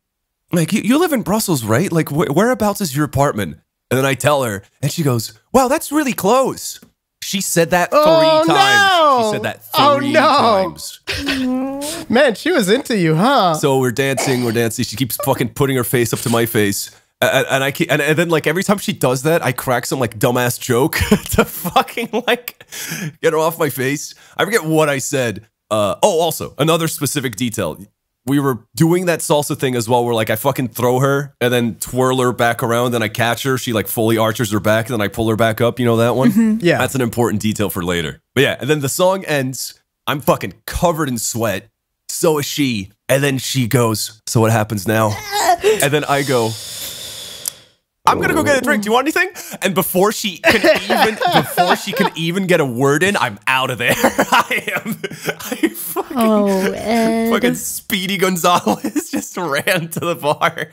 Speaker 2: like you live in Brussels, right? Like whereabouts is your apartment? And then I tell her and she goes, wow, that's really close. She said that 3 times.
Speaker 3: No.
Speaker 2: She said that 3 times.
Speaker 3: Man, she was into you, huh?
Speaker 2: So we're dancing. She keeps fucking putting her face up to my face. And then like every time she does that, I crack some like dumbass joke to fucking like get her off my face. I forget what I said. Also another specific detail. We were doing that salsa thing as well, where like I fucking throw her and then twirl her back around, and I catch her. She like fully arches her back, and then I pull her back up. You know that one?
Speaker 3: Yeah,
Speaker 2: that's an important detail for later. But yeah, and then the song ends. I'm fucking covered in sweat. So is she. And then she goes, so what happens now? And then I go, I'm gonna go get a drink. Do you want anything? And before she can even get a word in, I'm out of there. I fucking Speedy Gonzalez just ran to the bar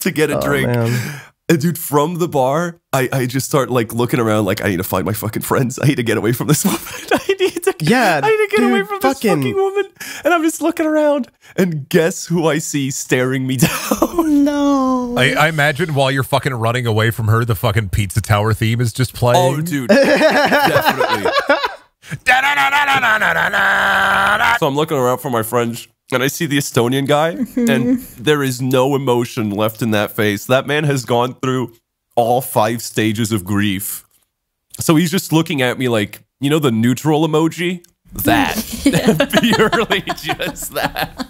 Speaker 2: to get a drink. Man. And dude, from the bar, I just start like looking around like I need to find my fucking friends. I need to get away from this woman. I need to get away from this fucking woman. And I'm just looking around, and guess who I see staring me down?
Speaker 4: No.
Speaker 1: I imagine while you're fucking running away from her, the fucking Pizza Tower theme is just playing.
Speaker 2: Oh, dude. Definitely. So I'm looking around for my friends, and I see the Estonian guy, and there is no emotion left in that face. That man has gone through all 5 stages of grief. So he's just looking at me like, you know the neutral emoji? That. Purely just that.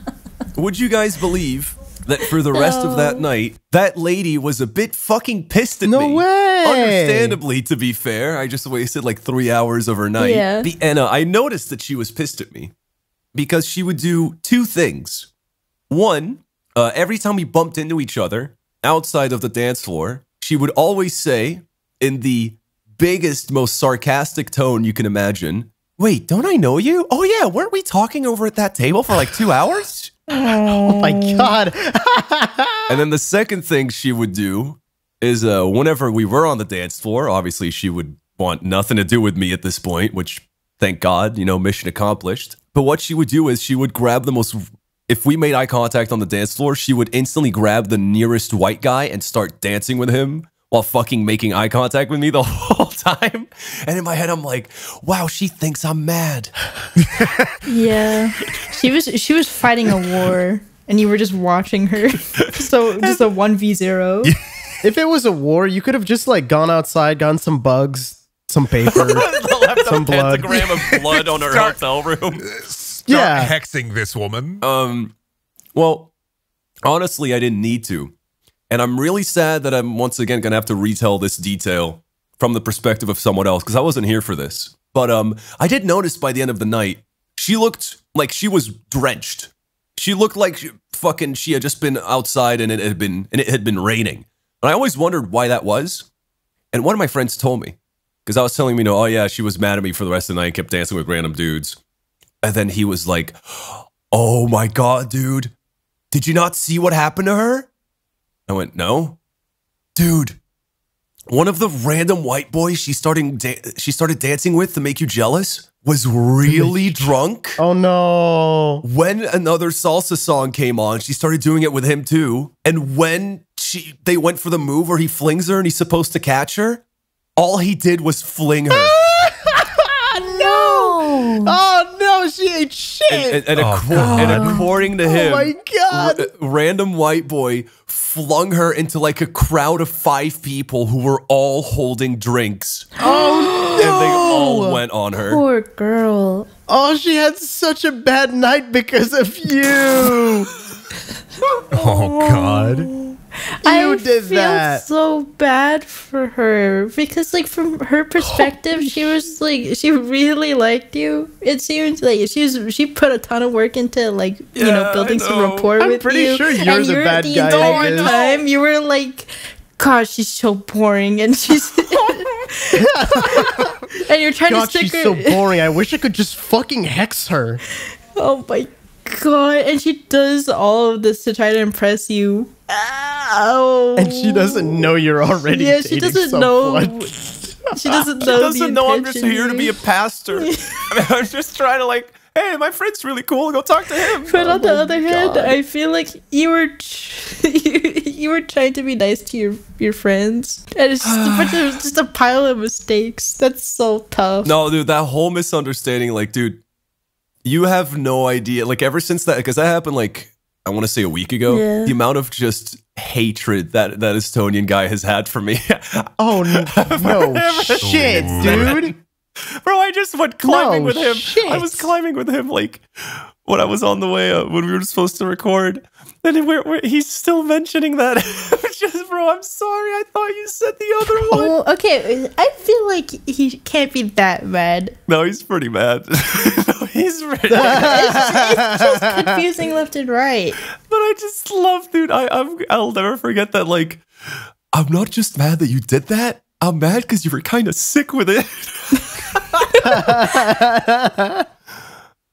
Speaker 2: Would you guys believe that for the rest of that night, that lady was a bit fucking pissed at me?
Speaker 3: No way!
Speaker 2: Understandably, to be fair. I just wasted like 3 hours of her night.
Speaker 4: Yeah.
Speaker 2: And I noticed that she was pissed at me because she would do 2 things. One, every time we bumped into each other outside of the dance floor, she would always say in the biggest, most sarcastic tone you can imagine, wait, don't I know you? Oh yeah, weren't we talking over at that table for like 2 hours?
Speaker 3: Oh my god.
Speaker 2: And then the second thing she would do is whenever we were on the dance floor, obviously she would want nothing to do with me at this point, which thank God, you know, mission accomplished. But what she would do is she would grab the most, if we made eye contact on the dance floor, she would instantly grab the nearest white guy and start dancing with him while fucking making eye contact with me the whole time. And in my head, I'm like, wow, she thinks I'm mad.
Speaker 4: Yeah. She was fighting a war, and you were just watching her. So just a 1v0.
Speaker 3: If it was a war, you could have just like gone outside, gotten some bugs, some paper, some blood.
Speaker 2: Pentagram of blood on her hotel room.
Speaker 1: Start hexing this woman.
Speaker 2: Well, honestly, I didn't need to. And I'm really sad that I'm once again going to have to retell this detail from the perspective of someone else, because I wasn't here for this. But I did notice by the end of the night, she looked like she was drenched. She looked like she had just been outside and it had been raining. And I always wondered why that was. And one of my friends told me, because I was telling him, oh yeah, she was mad at me for the rest of the night, kept dancing with random dudes. And then he was like, oh my God, dude, did you not see what happened to her? I went, no. Dude, one of the random white boys she started dancing with to make you jealous was really drunk.
Speaker 3: Oh no.
Speaker 2: When another salsa song came on, she started doing it with him too. And when they went for the move where he flings her and he's supposed to catch her, all he did was fling her.
Speaker 3: No. Oh no, she ain't shit.
Speaker 2: And according to him,
Speaker 3: oh my God,
Speaker 2: random white boy flung her into like a crowd of 5 people who were all holding drinks.
Speaker 3: Oh no.
Speaker 2: And they all went on her.
Speaker 4: Poor girl.
Speaker 3: Oh, she had such a bad night because of you.
Speaker 1: Oh God.
Speaker 3: You did that.
Speaker 4: I feel so bad for her because, like, from her perspective, she was like, she really liked you. It seems like she put a ton of work into, like, you know, building some rapport with you.
Speaker 3: I'm pretty sure you're the bad guy.
Speaker 4: The entire time you were like, gosh, she's so boring, and she's and you're trying to stick
Speaker 3: she's
Speaker 4: her.
Speaker 3: So boring. I wish I could just fucking hex her.
Speaker 4: Oh my god! And she does all of this to try to impress you. Ow.
Speaker 3: And she doesn't know you're already
Speaker 4: Yeah,
Speaker 3: dating
Speaker 4: she doesn't
Speaker 3: someone.
Speaker 4: know. She doesn't know.
Speaker 2: She doesn't know I'm just
Speaker 4: intention
Speaker 2: here to be a pastor. I mean, I'm just trying to like, hey, my friend's really cool. Go talk to him.
Speaker 4: But on the other hand,
Speaker 3: God.
Speaker 4: I feel like you were you were trying to be nice to your friends, and it's just a bunch of just a pile of mistakes. That's so tough.
Speaker 2: No, dude, that whole misunderstanding, like, dude, you have no idea. Like, ever since that, because that happened, like, I want to say a week ago,
Speaker 4: Yeah.
Speaker 2: the amount of just hatred that Estonian guy has had for me.
Speaker 3: Oh, no shit, dude.
Speaker 2: Bro, I just went climbing
Speaker 3: No
Speaker 2: with him.
Speaker 3: shit.
Speaker 2: I was climbing with him, like, when I was on the way up, when we were supposed to record. And he's still mentioning that. Just, bro, I'm sorry. I thought you said the other one.
Speaker 4: Well, okay, I feel like he can't be that mad.
Speaker 2: No, he's pretty mad. No, he's pretty
Speaker 4: It's just confusing left and right.
Speaker 2: But I just love, dude. I'll never forget that. Like, I'm not just mad that you did that. I'm mad because you were kind of sick with it.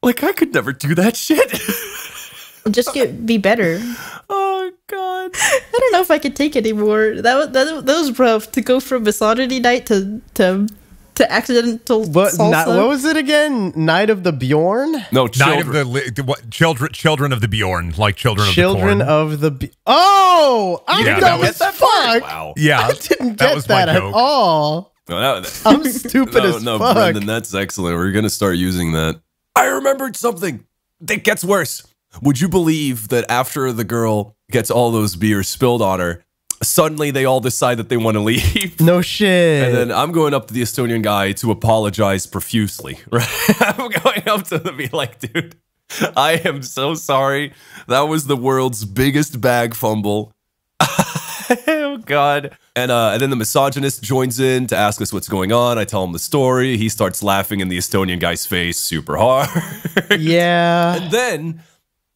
Speaker 2: Like, I could never do that shit.
Speaker 4: Just be better.
Speaker 2: Oh God.
Speaker 4: I don't know if I could take anymore. That was rough to go from misogyny night to accidental
Speaker 3: What
Speaker 4: salsa.
Speaker 3: was it again? Night of the Bjorn?
Speaker 2: No,
Speaker 1: Night
Speaker 2: children.
Speaker 1: of children of the Bjorn, like children
Speaker 3: Children
Speaker 1: of the Corn.
Speaker 3: of the Oh! I'm
Speaker 1: Yeah,
Speaker 3: dumb
Speaker 1: that
Speaker 3: as
Speaker 1: was-
Speaker 3: fuck!
Speaker 2: Wow.
Speaker 1: Yeah,
Speaker 3: I didn't
Speaker 1: that
Speaker 3: get
Speaker 1: was my
Speaker 3: that at
Speaker 1: joke.
Speaker 3: all.
Speaker 2: No, that,
Speaker 3: I'm stupid as
Speaker 2: no,
Speaker 3: fuck.
Speaker 2: Brendan, that's excellent. We're gonna start using that. I remembered something that gets worse. Would you believe that after the girl gets all those beers spilled on her, suddenly they all decide that they want to leave?
Speaker 3: No shit.
Speaker 2: And then I'm going up to the Estonian guy to apologize profusely. Right? I'm going up to him and be like, dude, I am so sorry. That was the world's biggest bag fumble. Oh, God. And then the misogynist joins in to ask us what's going on. I tell him the story. He starts laughing in the Estonian guy's face super hard.
Speaker 3: Yeah.
Speaker 2: And then,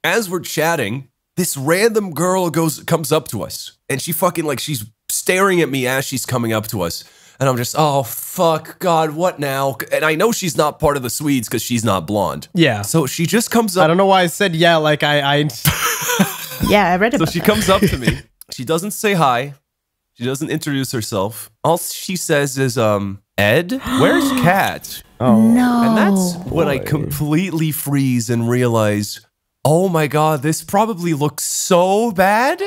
Speaker 2: as we're chatting, this random girl comes up to us. And she fucking, like, she's staring at me as she's coming up to us. And I'm just, oh, fuck, God, what now? And I know she's not part of the Swedes because she's not blonde.
Speaker 3: Yeah.
Speaker 2: So she just comes up.
Speaker 3: I don't know why I said yeah, like I
Speaker 4: Yeah, I read
Speaker 2: So
Speaker 4: about
Speaker 2: she
Speaker 4: that.
Speaker 2: comes up to me. She doesn't say hi. She doesn't introduce herself. All she says is, Ed, where's Kat?
Speaker 4: No.
Speaker 2: And that's when I completely freeze and realize, oh my God, this probably looks so bad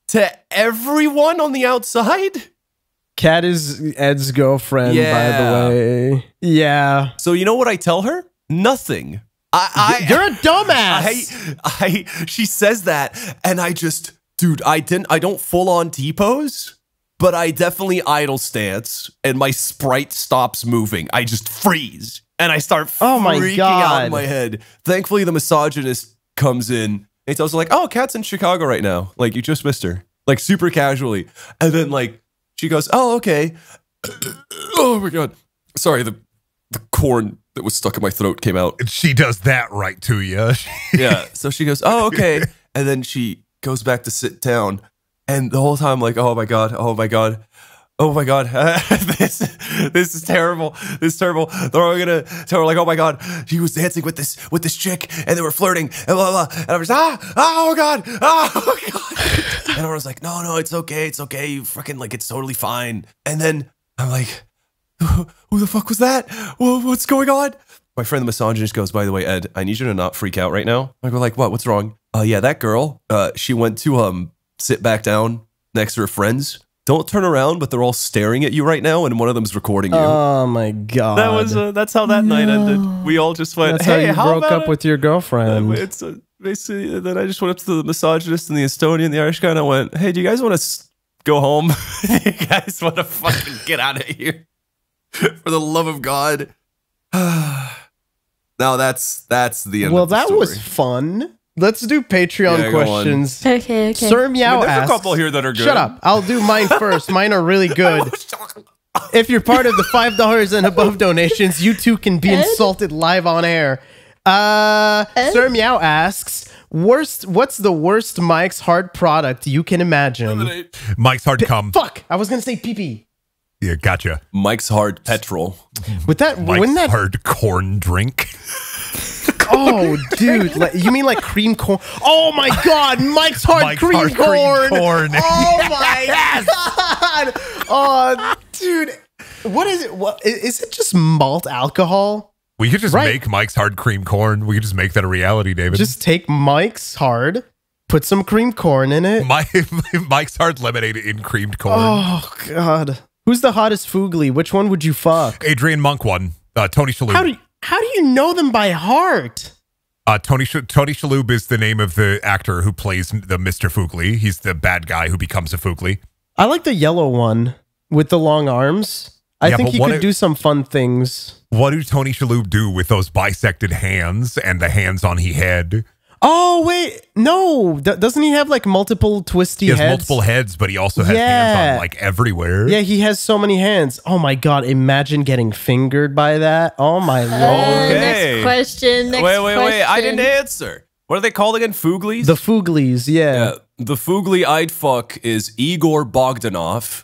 Speaker 2: to everyone on the outside.
Speaker 3: Kat is Ed's girlfriend,
Speaker 2: Yeah.
Speaker 3: by the way. Yeah.
Speaker 2: So you know what I tell her? Nothing.
Speaker 3: You're a dumbass.
Speaker 2: She says that, and I just, dude, I don't full on T-pose, but I definitely idle stance, and my sprite stops moving. I just freeze, and I start
Speaker 3: Oh my
Speaker 2: freaking out
Speaker 3: God.
Speaker 2: in my head. Thankfully, the misogynist comes in, and tells her, like, oh, Kat's in Chicago right now. Like, you just missed her. Like, super casually. And then, like, she goes, oh, okay. Oh my God. Sorry, the corn that was stuck in my throat came out.
Speaker 1: She does that right to you.
Speaker 2: Yeah. So she goes, oh, okay. And then she goes back to sit down. And the whole time, like, oh my God, oh my God, oh my God. this is terrible. This is terrible. They're all gonna tell her, like, oh my God, he was dancing with this chick and they were flirting and blah, blah. And I was oh God, oh God. And I was like, no, it's okay. It's okay. You fucking, like, it's totally fine. And then I'm like, who the fuck was that? What's going on? My friend the misogynist goes, by the way, Ed, I need you to not freak out right now. I go, like, what? What's wrong? Yeah, that girl, she went to sit back down next to her friends. Don't turn around, but they're all staring at you right now, and one of them's recording you.
Speaker 3: Oh my God.
Speaker 2: That was that's how that night ended. We all just went,
Speaker 3: That's
Speaker 2: hey,
Speaker 3: how you broke
Speaker 2: about
Speaker 3: up with your girlfriend.
Speaker 2: It's basically. Then I just went up to the misogynist and the Estonian, the Irish guy, and I went, hey, do you guys want to go home? You guys want to fucking get out of here? For the love of God. Now that's the end
Speaker 3: Well,
Speaker 2: of the
Speaker 3: that
Speaker 2: story.
Speaker 3: was fun. Let's do Patreon
Speaker 2: Yeah, go on.
Speaker 3: questions.
Speaker 4: Okay.
Speaker 3: Sir Meow
Speaker 2: There's
Speaker 3: asks,
Speaker 2: a couple here that are good.
Speaker 3: Shut up. I'll do mine first. Mine are really good. If you're part of the $5 and above donations, you too can be
Speaker 4: Ed?
Speaker 3: insulted live on air. Sir Meow asks, what's the worst Mike's Hard product you can imagine?
Speaker 1: Mike's hard come.
Speaker 3: Fuck! I was gonna say pee-pee.
Speaker 1: Yeah, gotcha.
Speaker 2: Mike's Hard Petrol.
Speaker 3: With that,
Speaker 1: Mike's
Speaker 3: wouldn't that
Speaker 1: hard corn drink.
Speaker 3: Oh, dude, you mean like cream corn? Oh my God, Mike's Hard
Speaker 1: Mike's
Speaker 3: cream
Speaker 1: Hard
Speaker 3: corn.
Speaker 1: cream corn.
Speaker 3: Oh my God. Oh, dude, what is it? What is it? Just malt alcohol?
Speaker 1: We could just make Mike's Hard cream corn. We could just make that a reality, David.
Speaker 3: Just take Mike's Hard, put some cream corn in it.
Speaker 1: Mike's Hard lemonade in creamed corn.
Speaker 3: Oh God, who's the hottest Foogly? Which one would you fuck?
Speaker 1: Adrian Monk won. Tony Shalhoub.
Speaker 3: How do you know them by heart?
Speaker 1: Tony Shalhoub is the name of the actor who plays the Mr. Foogly. He's the bad guy who becomes a Foogly.
Speaker 3: I like the yellow one with the long arms. I think he could do some fun things.
Speaker 1: What do Tony Shalhoub do with those bisected hands and the hands on he head?
Speaker 3: Oh, wait. No. Doesn't he have like multiple twisty heads?
Speaker 1: He has multiple heads, but he also has hands on like everywhere.
Speaker 3: Yeah, he has so many hands. Oh my God. Imagine getting fingered by that. Oh my Lord.
Speaker 4: Next question.
Speaker 2: Wait. I didn't answer. What are they called again? Fooglies?
Speaker 3: The Fooglies, yeah.
Speaker 2: The Foogly I'd fuck is Igor Bogdanov.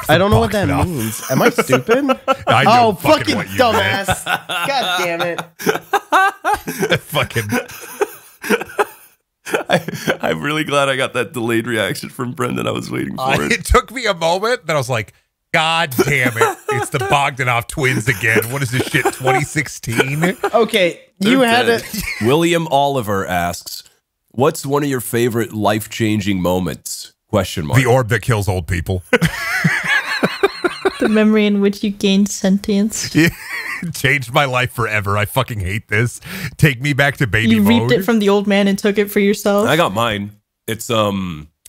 Speaker 3: I don't know what that means. Am I stupid?
Speaker 1: I know
Speaker 3: fucking
Speaker 1: what you
Speaker 3: dumbass. God damn it.
Speaker 1: Fucking.
Speaker 2: I'm really glad I got that delayed reaction from Brendan. I was waiting for it.
Speaker 1: It took me a moment, then I was like, God damn it. It's the Bogdanov twins again. What is this shit, 2016?
Speaker 3: Okay, you had it.
Speaker 2: William Oliver asks, what's one of your favorite life-changing moments? Question mark.
Speaker 1: The orb that kills old people.
Speaker 4: The memory in which you gained sentience.
Speaker 1: Yeah. Changed my life forever. I fucking hate this. Take me back to baby
Speaker 4: You
Speaker 1: mode.
Speaker 4: reaped it from the old man and took it for yourself.
Speaker 2: I got mine. It's the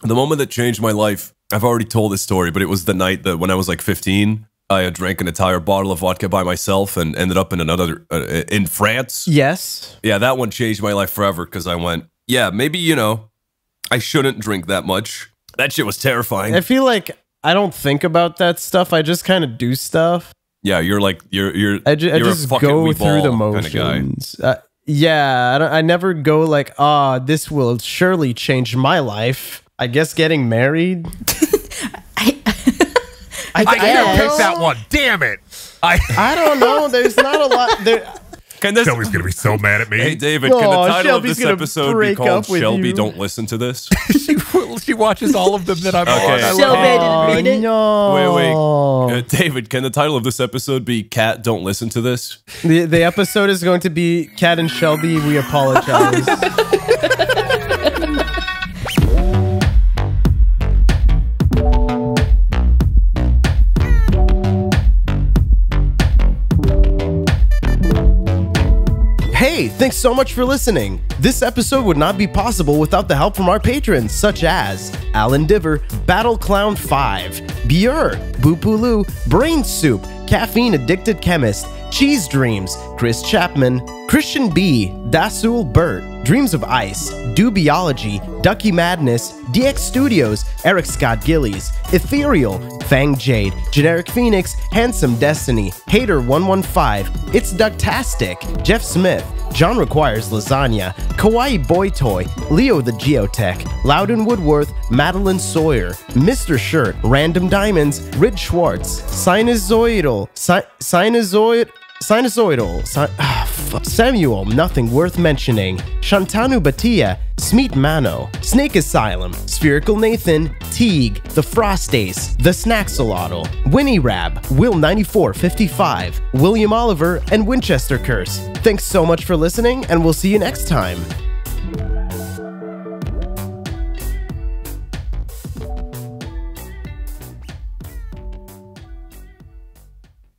Speaker 2: moment that changed my life. I've already told this story, but it was the night that when I was like 15, I had drank an entire bottle of vodka by myself and ended up in another in France.
Speaker 3: Yes.
Speaker 2: Yeah, that one changed my life forever because I went, yeah, maybe, you know, I shouldn't drink that much. That shit was terrifying.
Speaker 3: I feel like I don't think about that stuff. I just kind of do stuff.
Speaker 2: Yeah, you're like you're.
Speaker 3: I just go through the motions. Yeah, I never go like, this will surely change my life. I guess getting married.
Speaker 1: I can't pick that one. Damn it.
Speaker 3: I don't know. There's not a lot there.
Speaker 1: Shelby's going to be so mad at me.
Speaker 2: Hey, David, can the title
Speaker 3: Shelby's
Speaker 2: of this episode be called Shelby Don't Listen to This?
Speaker 1: She watches all of them that I'm on.
Speaker 4: Shelby didn't read it.
Speaker 3: No.
Speaker 2: Wait. David, can the title of this episode be Cat Don't Listen to This?
Speaker 3: The episode is going to be Cat and Shelby. We apologize. Hey, thanks so much for listening. This episode would not be possible without the help from our patrons, such as Alan Diver, Battle Clown 5, Björn, Boopaloo, Brain Soup, Caffeine Addicted Chemist, Cheese Dreams, Chris Chapman, Christian B, Dasul Burt, Dreams of Ice, Dubiology, Ducky Madness, DX Studios, Eric Scott Gillies, Ethereal, Fang Jade, Generic Phoenix, Handsome Destiny, Hater 115, It's Ducktastic, Jeff Smith, John Requires Lasagna, Kawaii Boy Toy, Leo the Geotech, Loudon Woodworth, Madeline Sawyer, Mr. Shirt, Random Diamonds, Rid Schwartz, Sinusoidal, Samuel, Nothing Worth Mentioning, Shantanu Bhatia, Smeet Mano, Snake Asylum, Spherical Nathan, Teague, The Frost Ace, The Snaxolotl, Winnie Rab, Will9455, William Oliver, and Winchester Curse. Thanks so much for listening, and we'll see you next time.